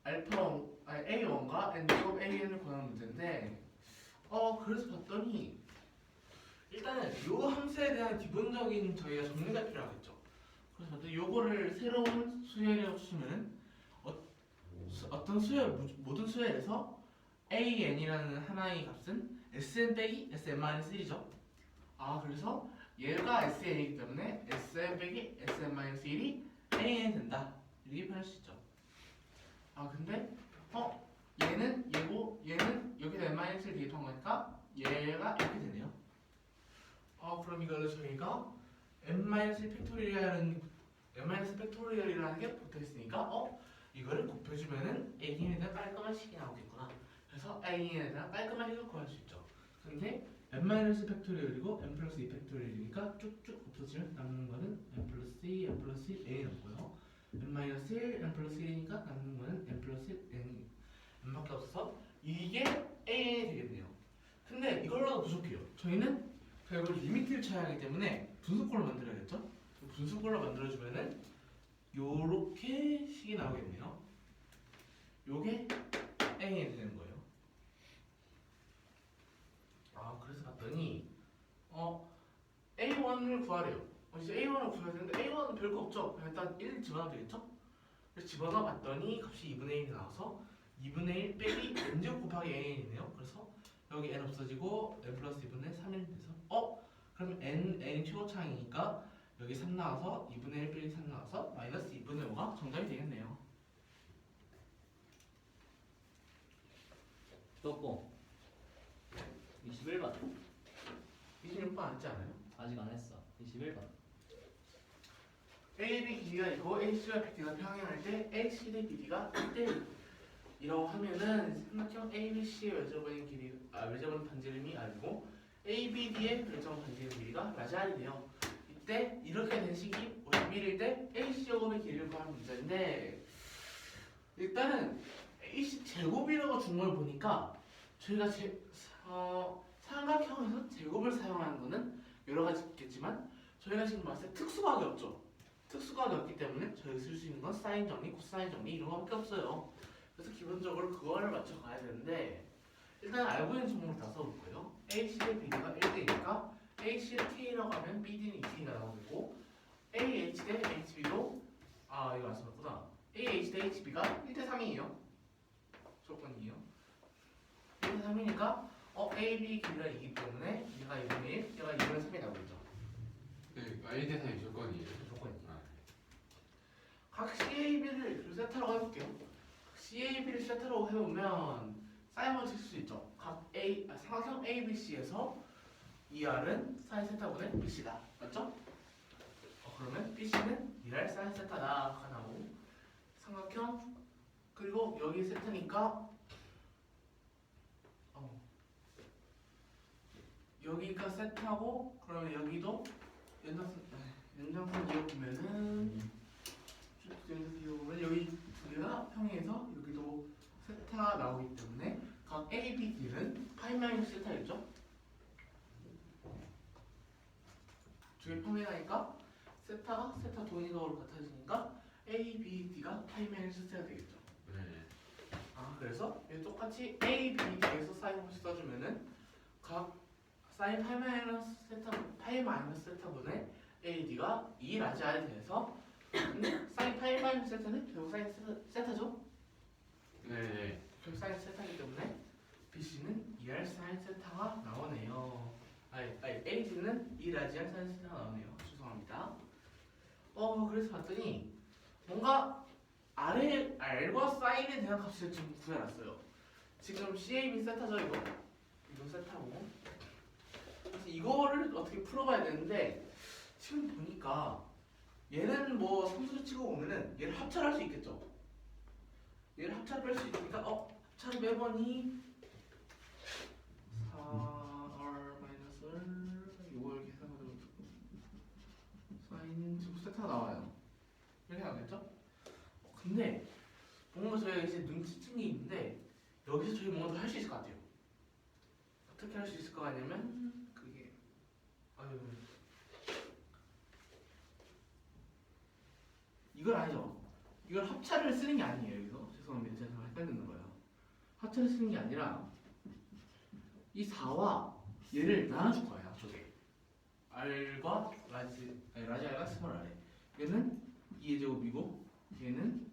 a1과 n제곱 an을 구하는 문제인데 그래서 봤더니 일단은 요 함수에 대한 기본적인 저희가 정리가 필요하겠죠. 그래서 봤더니 요거를 새로운 수열이라고 치면은 어떤 수열 모든 수열에서 AN이라는 하나의 값은 SN 빼기 SN-1이죠. 그래서 얘가 SN이기 때문에 SN 빼기 SN-1이 AN이 된다. 이렇게 표현할 수 있죠. 근데 얘는 얘고 얘는 여기다 N-1을 대입한 거니까 얘가 이렇게 되네요. 그럼 이거를 저희가 N-팩토리얼이라는 게 붙어 있으니까 이거를 곱해주면은 AN에 대한 깔끔한 식이 나오겠구나. 그래서 AN에 대한 깔끔한 식을 구할 수 있죠. 근데 n-팩토리얼이고 n 플러스 2 팩토리얼이니까 쭉쭉 없어지면 남는 거는 n 플러스 2, n 플러스 1, n이 남고요. n-1, n 플러스 1이니까 남는 거는 n 플러스 1, n밖에 없어서 이게 AN이 되겠네요. 근데 이걸로도 부족해요. 저희는 결국 리미트를 쳐야 하기 때문에 분수꼴로 만들어야겠죠? 분수꼴로 만들어주면은 요렇게 식이 나오겠네요. 요게 AN이 되는 거예요. 그래서 봤더니 A1을 구하래요. 이제 A1을 구해야 되는데 A1은 별거 없죠. 그냥 일단 1 집어넣으면 되겠죠? 그래서 집어넣어 봤더니 값이 2분의 1이 나와서 2분의 1 빼기 n제곱 곱하기 n이네요. 그래서 여기 n 없어지고 n 플러스 2분의 3이 돼서 그럼 n이 최고차이니까 여기 3 나와서 2분의 1 빼기 3 나와서 마이너스 2분의 5가 정답이 되겠네요. 또 21번 26번 안 했지 않아요? 아직 안 했어. 21번 AB 길이가 있고 AC와 BD가 평행할 때 AC 대 BD가 1대1이라고 하면은 삼각형 ABC의 외접은 반지름이 R이고 ABD의 외접은 반지름 길이가 라지알이래요. 이때 이렇게 된 식이 51일 때 AC 제곱의 길이를 구하는 문제인데 일단은 AC 제곱이라고 준 걸 보니까 저희가 삼각형에서 제곱을 사용하는 거는 여러 가지 있겠지만 저희가 지금 봤을 때 특수각이 없죠. 특수각이 없기 때문에 저희가 쓸 수 있는 건 사인 정리, 코사인 정리 이런 거밖에 없어요. 그래서 기본적으로 그거를 맞춰 가야 되는데 일단 알고 있는 정보를 다 써볼 거예요. AC 대 BD가 1대니까 AC를 K라고 하면 BD는 2K가 나오고 AH 대 HB도 이거 안 써봤구나. AH 대 HB가 1대3이에요. 조건이에요. 1대3이니까 AB 길이가 2기 때문에 얘가 2분의 1, 얘가 2분의 3이 나오겠죠. 네. A 대상이 조건이에요. 조건이죠. 아, 각 CAB를 세타라고 해볼게요. CAB를 세타라고 해보면 사인을 칠 수 있죠. 각 삼각형 ABC에서 ER은 사인 세타분의 BC다. 맞죠? 그러면 BC는 2R 사인 세타다 나오고 삼각형 그리고 여기 세타니까 여기가 세타고 그러면 여기도 연장선 이어보면은 연장선 이어보면 여기 두 개가 평행해서 여기도 세타 나오기 때문에 각 A, B, D는 파이 마이너스 세타겠죠? 두 개 평행하니까 세타가 세타 도니각으로 같아지니까 A, B, D가 파이 마이너스 세타가 되겠죠. 네. 그래서 얘 똑같이 A, B, D에서 사인 공식 써주면은 각 사인 파이 마이너스 세타분의 A, D가 2 라지 R이 돼서 근데 사인 파이 마이너스 세타는 결국 사인 세타죠? 네. 결국 사인 세타이기 때문에 BC는 2R 사인 세타가 나오네요. AD는 2 라지 R 사인 세타가 나오네요. 죄송합니다. 그래서 봤더니 뭔가 R과 사인에 대한 값을 좀 구해놨어요. 지금 CAB 세타죠 이거? 이거 세타고 그래서 이거를 어떻게 풀어봐야 되는데 지금 보니까 얘는 뭐 상수를 치고 보면은 얘를 합차할 수 있겠죠? 얘를 합차를 뺄 수 있으니까 합차를 매번이 4R 마이너스 이걸 계산하면 사인 지금 세타가 나와요. 이렇게 나오겠죠? 근데 뭔가 저희가 이제 눈치챈 게 있는데 여기서 저희 뭔가 더 할 수 있을 것 같아요. 어떻게 할 수 있을 것 같냐면 그게 이건 아니죠. 이걸 합차를 쓰는 게 아니에요. 여기서 죄송합니다. 제가 헷갈리는 거예요. 합차를 쓰는 게 아니라 이 4와 얘를 나눠줄 거예요. 저게 R과 라지 R과 스몰 R 얘는 2의 제곱이고 얘는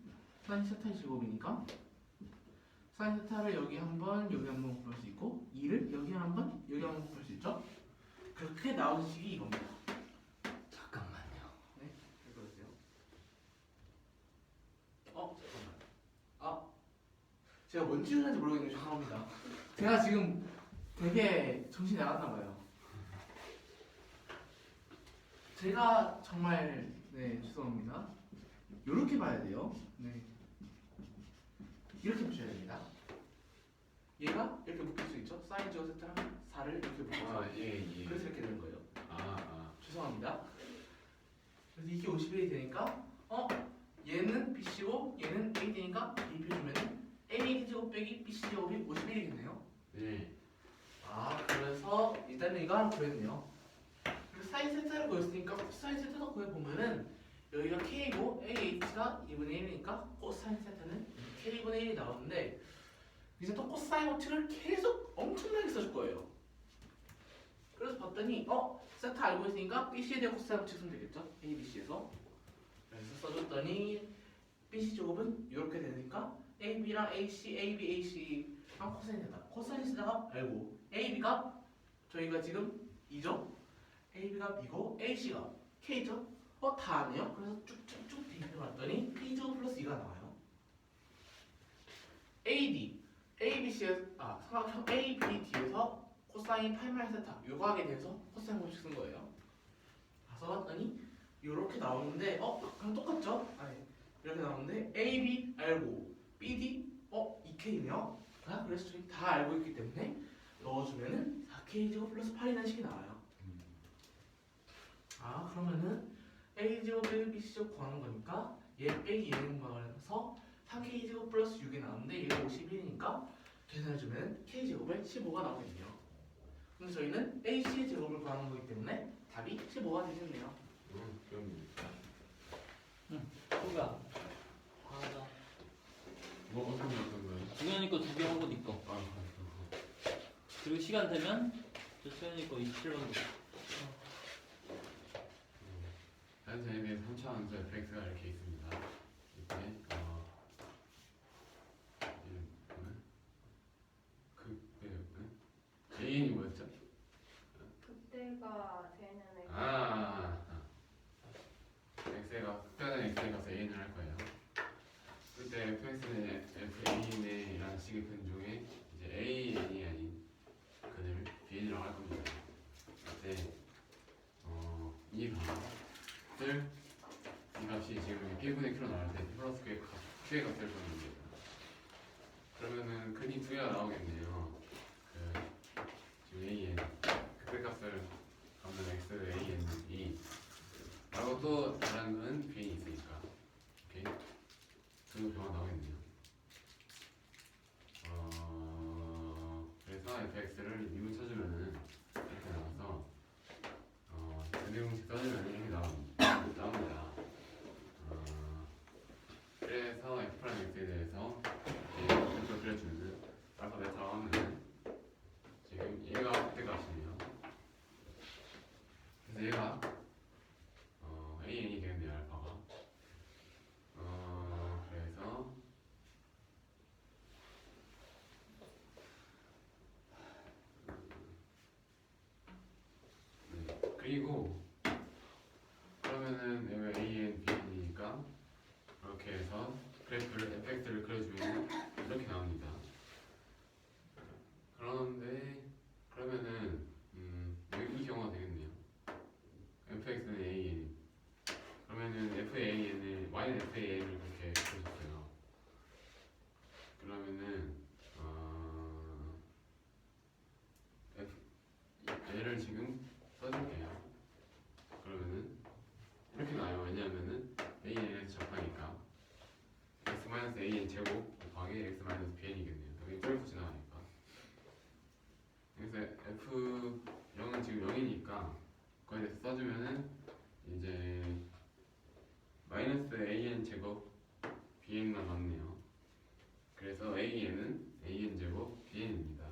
사인 세타의 제곱이니까 사인 세타를 여기 한번 여기 한번 곱할 수 있고 2를 여기 한번 여기 한번 곱할 수 있죠. 그렇게 나오는 식이 이겁니다. 잠깐만요. 네, 읽어주세요. 잠깐만. 제가 뭔 짓을 하는지 모르겠는데 죄송합니다. 제가 지금 되게 정신이 나갔나 봐요. 제가 정말 죄송합니다. 이렇게 봐야 돼요. 네. 이렇게 보셔야 됩니다. 얘가 이렇게 묶일 수 있죠? 사인 제곱 세타랑 4를 이렇게 묶어서 예. 그래서 이렇게 되는 거예요. 죄송합니다. 그래서 이게 51이 되니까 얘는 BC고 얘는 AD니까 AB 주면은 AD 제곱 빼기 BC 제곱이 51이겠네요. 네. 그래서 일단은 이거 하나 구했네요. 그리고 사인 세타를 구했으니까 코사인 세타도 구해보면은 여기가 K고 AH가 2분의 1이니까 코사인 세타는 K분의 1이 나오는데 이제 또 코사인 법칙을 계속 엄청나게 써줄 거예요. 그래서 봤더니 세타 알고 있으니까 BC에 대한 코사인 법칙 쓰면 되겠죠? ABC에서 그래서 써줬더니 BC 제곱은 이렇게 되니까 AB랑 AC, AB, AC랑 코사인 세타 코사인 세타가 알고 AB가 저희가 지금 2죠? AB가 B고 AC가 K죠? 다 아네요? 그래서 쭉쭉쭉 대입해봤더니 P제곱 플러스 2가 나와요. AD, ABC에서 삼각형 ABD에서 코사인 8마이 세타 요거 하게 돼서 코사인 법칙 쓴 거예요. 써봤더니 요렇게 나오는데 그럼 똑같죠? 이렇게 나오는데 AB 알고 BD 2K네요. 그래서 저희 다 알고 있기 때문에 넣어주면은 4K제곱 플러스 8이라는 식이 나와요. 그러면은 A제곱 빼기 B제곱 구하는 거니까 얘 빼기 얘는 구하면서 3K제곱 플러스 6이 나오는데 얘가 51이니까 계산해주면 K제곱에 15가 나오겠네요. 근데 저희는 AC의 제곱을 구하는 거기 때문에 답이 15가 되겠네요. 그럼 누가? 하나. 뭐 어떤 거요? 중현이 거 2개 하고 니 거. 그리고 시간 되면 저 수현이 거 27번. 선생님의 3차원적 fx가 이렇게 있습니다. 이렇게 A이 뭐였죠? 그때가 되는 애. x의 값을 구하면 돼요. 그러면은 근이 두 개가 나오겠네요. 지금 an 그때 값을 갖는 x an이 라고 또 다른 건 bn이 있으니까 오케이 두 변화 나오겠네요. 그래서 fx를 미분 쳐주면은 이렇게 나와서 근대공식 써주면 이렇게 나옵니다. 그래서 f'(x'에 대해서 이렇게 그려주면 알파 베타가 하면 지금 얘가 그때 값이네요. 그래서 얘가 an이 되겠네요. 알파가 그래서 그리고 그러면은 여기 an, b니까 이렇게 해서 그래프를 fx를 그려주면 이렇게 나옵니다. 그런데 그러면은 이 경우가 되겠네요. fx는 an 그러면은 fan을 y는 fan을 그렇게 그려줬어요. 그러면은 얘를 지금 써줄게요. 그러면은 이렇게 나와요. 왜냐하면은 an에서 접하니까 x-an 제곱 곱하기 x-bn이겠네요. 여기 쫄고 지나가니까. 그래서 f0은 지금 0이니까 거기에 대해서 써주면은 이제 -an 제곱 bn만 남네요. 그래서 an은 an 제곱 bn입니다.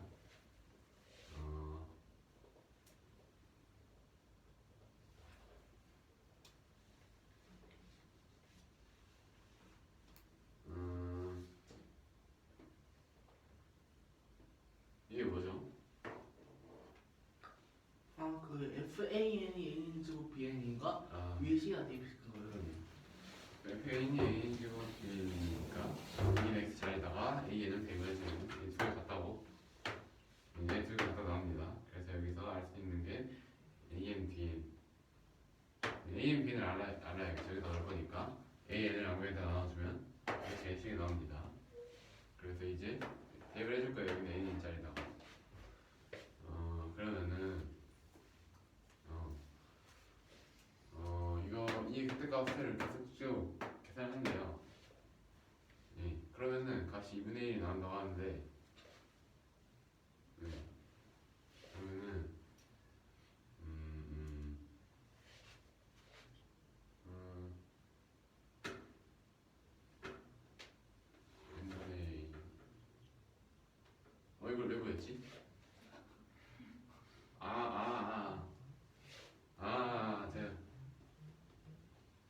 이게 뭐죠? 그 FAN이 A인 제곱 BN인가? 위에 C가 대입시킨 거예요. FAN이 an 제곱 bn이니까 b는 x 자리에다가 an은 대입을 해주면 두 개 같다고 이제 두 개 같다 나옵니다. 그래서 여기서 알 수 있는 게 an, bn an, b는 알아야겠죠. 여기다 넣을 거니까 an을 양변에다 나눠주면 이렇게 식이 나옵니다. 그래서 이제 대입을 해줄 거예요. 여기는 n 자리에다가 그러면은 이거 이 그때 값을 계속 쭉 계산했는데요. 예, 그러면은 값이 2분의 1이 나온다고 하는데 그러면은 이걸 왜 보였지?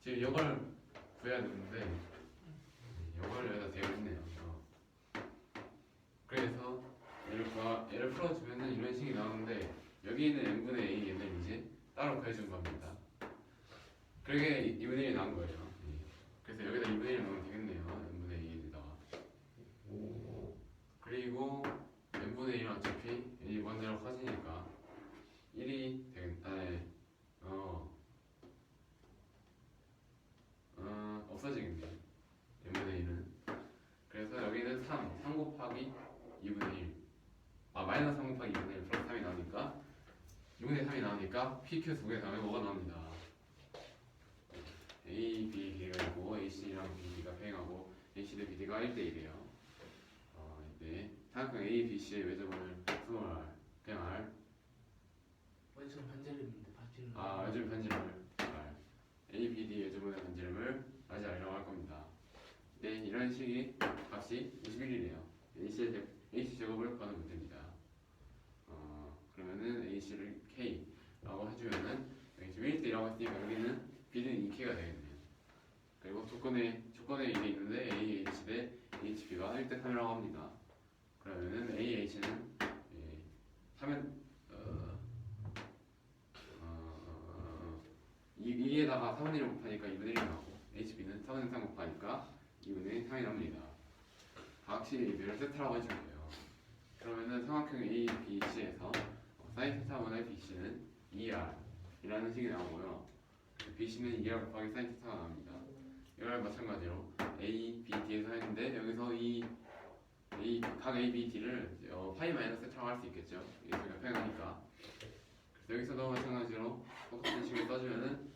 제가 지금 이걸 구해야 되는데 이걸 여기다 대입했네요. 그래서 얘를 풀어주면은 이런 식이 나오는데 여기 있는 n분의 a는 이제 따로 구해준 겁니다. 그게 2분의 1이 나온 거예요. 그래서 여기다 2분의 1 넣으면 되겠네요. n분의 a에다가. 그리고 n분의 1은 어차피 이 원대로 커지니까 1이 되겠다. 없어지겠네요. n분의 1은. 그래서 여기는 3 곱하기 2분의 1. 마이너스 3 곱하기 2분의 1 플러스 3이 나오니까 2분의 3이 나오니까 PQ 두 개 다음에 뭐가 나옵니다. A, B, B가 있고 AC랑 BD가 평행하고 AC 대 BD가 1대1이에요. 이제 삼각형 A, B, C의 외접을 수월 그냥 R 완전 반지름인데 반지름. 외접 반지름을 R A, B, D 외접분의 반지름을 다시 R이라고 할 겁니다. 네, 이런 식이 값이 51이네요. AC 제곱을 구하는 문제입니다. 그러면은 AC를 K라고 해주면은 여기 지금 1대1이라고 했으니까 여기는 B는 2K가 되겠네요. 그리고 조건에 이게 있는데 AH 대 HB가 1대3이라고 합니다. 그러면은 AH는 3은 2에다가 3분의 1 곱하니까 2분의 1이 나오고 HB는 3분의 3 곱하니까 2분의 3이 나옵니다. 각시 얘를 세타라고 해줄게요. 그러면은 삼각형 A, B, C에서 사인 세타분의 BC는 2R 이라는 식이 나오고요. BC는 2R 곱하기 사인 세타가 나옵니다. 이걸 마찬가지로 A, B, D에서 했는데 여기서 이 각 A, B, D를 파이 마이너스 세타라고 할 수 있겠죠. 이게 저희가 평행하니까. 그래서 여기서도 마찬가지로 똑같은 식을 써주면은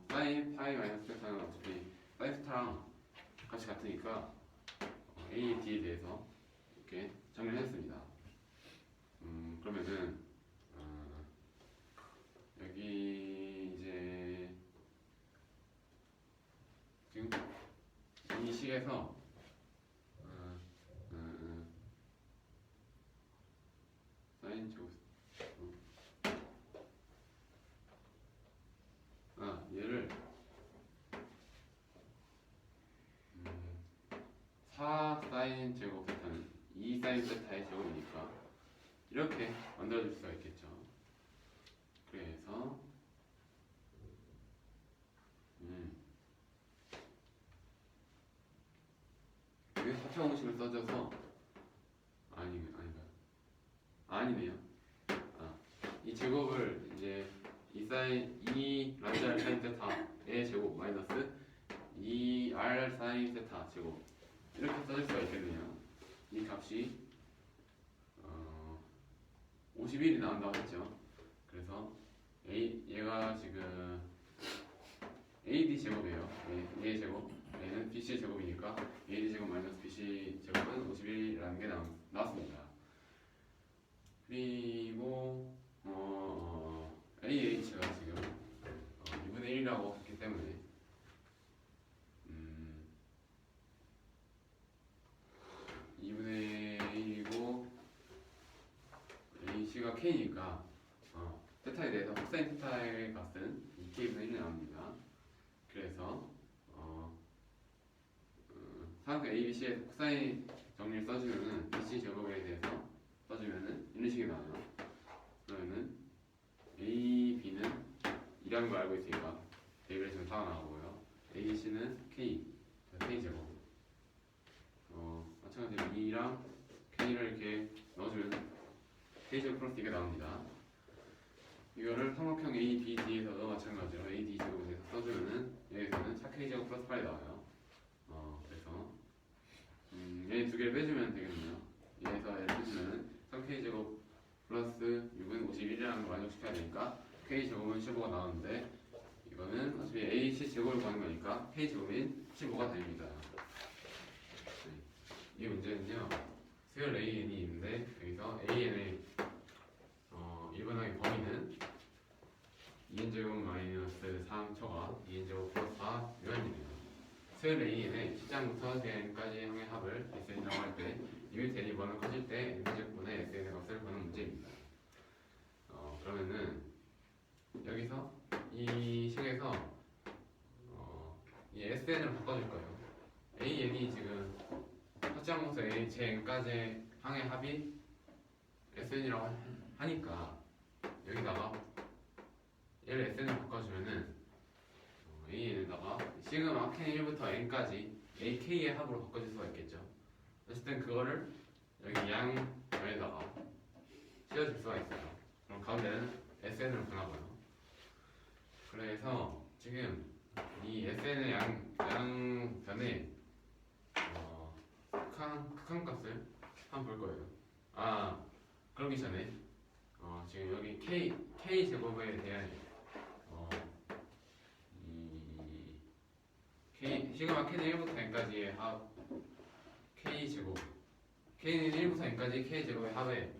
사인 파이 마이너스 세타는 어차피 사인 세타랑 값이 같으니까 A, D에 대해서 이렇게 정리를 했습니다. 그러면은 여기 이제 지금 이 식에서 사인 제곱 얘를 4 사인 제곱 세타는 2 사인 세타의 제곱이니까 이렇게 만들어줄 수가 있겠죠. 그래서 여기 4차 공식을 써줘서 아니네요. 이 제곱을 이제 2 란짤 사인 세타의 제곱 마이너스 2R 사인 세타 제곱 이렇게 써줄 수가 있겠네요. 이 값이 51이 나온다고 했죠. 그래서 얘가 지금 AD 제곱이에요. A의 제곱, A는 BC의 제곱이니까 AD 제곱 마이너스 BC 제곱은 51이라는 게 나왔습니다. 그리고 AH가 지금 2분의 1이라고 했기 때문에 2분의 1이고 A씨가 K니까 세타에 대해서 코사인 세타의 값은 2K분의 1이 나옵니다. 그래서 삼각 ABC의 코사인 정리를 써주면은 BC 제곱에 대해서 써주면은 이런 식이 나와요. 그러면은 A, B는 2라는 걸 알고 있으니까 대입을 해주면 4가 나오고요. A, C는 K, K 제곱. 마찬가지로 2랑 K를 이렇게 넣어주면 K 제곱 플러스 이게 나옵니다. 이거를 삼각형 A, B, D에서도 마찬가지로 A, D 제곱에 대해서 써주면은 여기서는 4K 제곱 플러스 8이 나와요. 그래서 얘 두 개를 빼주면 되겠네요. 얘에서 얘를 빼주면은 3K 제곱 플러스 6은 51이라는 걸 만족시켜야 되니까 K 제곱은 15가 나오는데 이거는 어차피 A, C 제곱을 구하는 거니까 K 제곱인 15가 됩니다. 이 문제는요. 수열 AN이 있는데 여기서 AN의 1번항의 범위는 2n제곱 마이너스 3초가 2n제곱 플러스 4 요한이네요. 수열 AN의 시장부터 n까지 항의 합을 SN이라고 할 때 리미트 n이 번호 커질 때 n제곱분의 SN의 값을 구하는 문제입니다. 그러면은 여기서 이 식에서 이 SN을 바꿔줄 거예요. AN이 지금 확장함수 A, JN까지 항의 합이 SN이라고 하니까 여기다가 얘를 SN을 바꿔주면은 AN에다가 시그마 K1부터 N까지 AK의 합으로 바꿔줄 수가 있겠죠. 어쨌든 그거를 여기 양에다가 씌워줄 수가 있어요. 그럼 가운데는 SN으로 변하고요. 그래서 지금 이 SN의 양변에 극한 값을 한번 볼 거예요. 그러기 전에 지금 여기 K 제곱에 대한 시그마 K는 1부터 N까지의 합 K 제곱 K는 1부터 N까지 K 제곱의 합에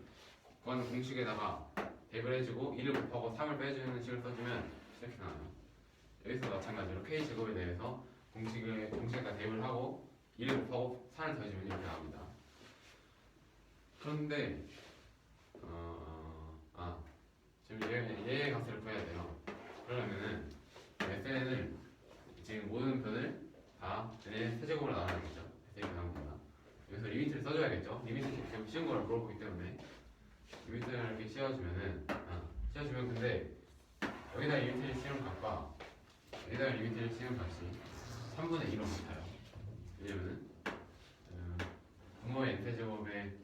구하는 공식에다가 대입을 해주고 1을 곱하고 3을 빼주는 식을 써주면 이렇게 나와요. 여기서 마찬가지로 K 제곱에 대해서 공식에다 대입을 하고 1을 곱하고 4를 더해주면 이렇게 나옵니다. 그런데 지금 얘의 값을 구해야 돼요. 그러면은 SN을 지금 모든 변을 다 n의 세제곱으로 나눠야겠죠. 이렇게 나옵니다. 여기서 리미트를 써줘야겠죠. 리미트 지금 쉬운 걸 물어보기 때문에 리미트를 이렇게 씌워주면은 씌워주면 근데 여기다 리미트를 씌우는 값과 여기다 리미트를 씌우는 값이 3분의 1로 같아요. 왜냐면은 분모의 n세제곱의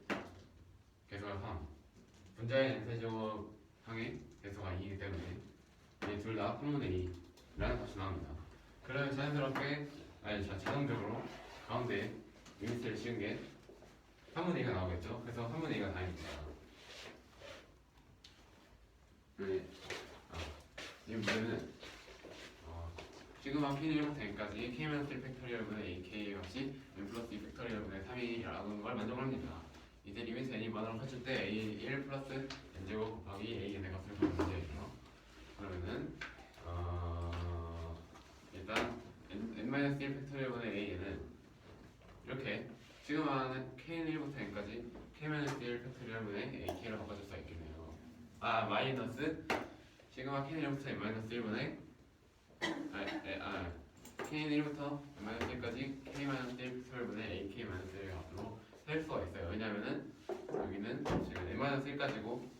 개수가 3 분자의 n세제곱 항의 개수가 2이기 때문에 이 둘 다 3분의 2라는 값이 나옵니다. 그러면 자연스럽게 아니 자 자동적으로 가운데 리미트를 씌운 게 3분의 2가 나오겠죠? 그래서 3분의 2가 다입니다. 네. 이 문제는 시그마 K는 1부터 N까지 K-1 팩토리얼분의 AK 값이 N 플러스 2 팩토리얼분의 3이라는 걸 만족합니다. 이제 리미트 N이 만으로 커질 때 A 1 플러스 N제곱 곱하기 A N의 값을 구하는 문제예요. 그러면은 일단 N-1 팩토리얼분의 AN은 이렇게 시그마는 K는 1부터 N까지 K-1 팩토리얼분의 AK로 바꿔줄 수 있겠네요. 마이너스 시그마 K는 1부터 N-1분의 K는 1부터 N-1까지 K-1 팩토리얼분의 AK-1의 값으로 셀 수가 있어요. 왜냐면은 여기는 지금 N-1까지고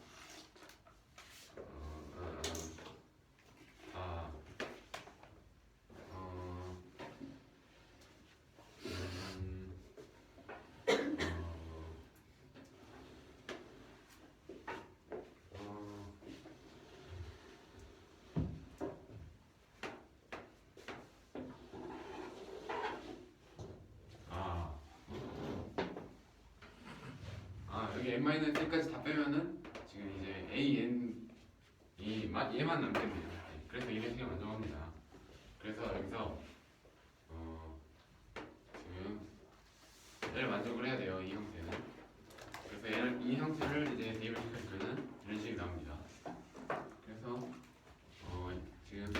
여기 N-1까지 다 빼면은 지금 이제 AN 얘만 남겠네요. 네, 그래서 이런 식이 만족합니다. 그래서 여기서 지금 얘를 만족을 해야 돼요. 이 형태는. 그래서 얘를 이 형태를 이제 대입을 시켜주면은 이런 식이 나옵니다. 그래서 지금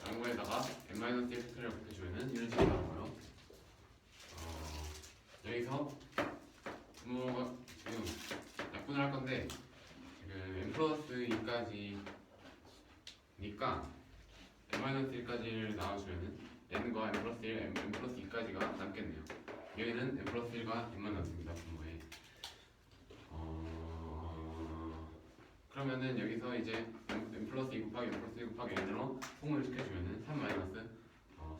양거에다가 N-1 팩토리얼 붙여주면은 이런 식이 나오고요. 여기서 부모가 지금 약분을 할 건데 지금 n 플러스 2까지니까 n-1까지를 나와주면은 n과 n 플러스 1, n 플러스 2까지가 남겠네요. 여기는 n 플러스 1과 n만 남습니다. 분모에. 그러면은 여기서 이제 n 플러스 2 곱하기 n 플러스 1 곱하기 n으로 통분을 시켜주면은 3 마이너스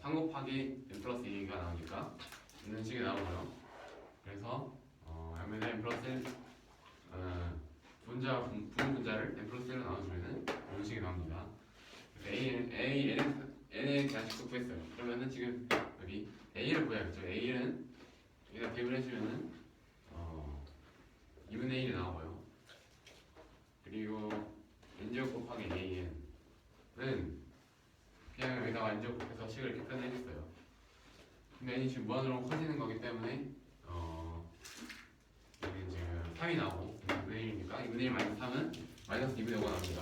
3 곱하기 n 플러스 2가 나오니까 이런 식이 나오고요. 그래서 양면에 n 플러스 1 부분 분자를 n 플러스 1로 나눠주면은 이런 식이 나옵니다. n에 대한 식도 구했어요. 그러면은 지금 여기 a를 구해야겠죠. a는 여기다 대입을 해주면은 2분의 1이 나오고요. 그리고 n제곱 곱하기 an은 그냥 여기다가 n제곱 곱해서 식을 이렇게 표현해줬어요. 근데 n이 지금 무한으로 커지는 거기 때문에 여기 지금 3이 나오고 2분의 1이니까 2분의 1 마이너스 3은 마이너스 2분의 5가 나옵니다.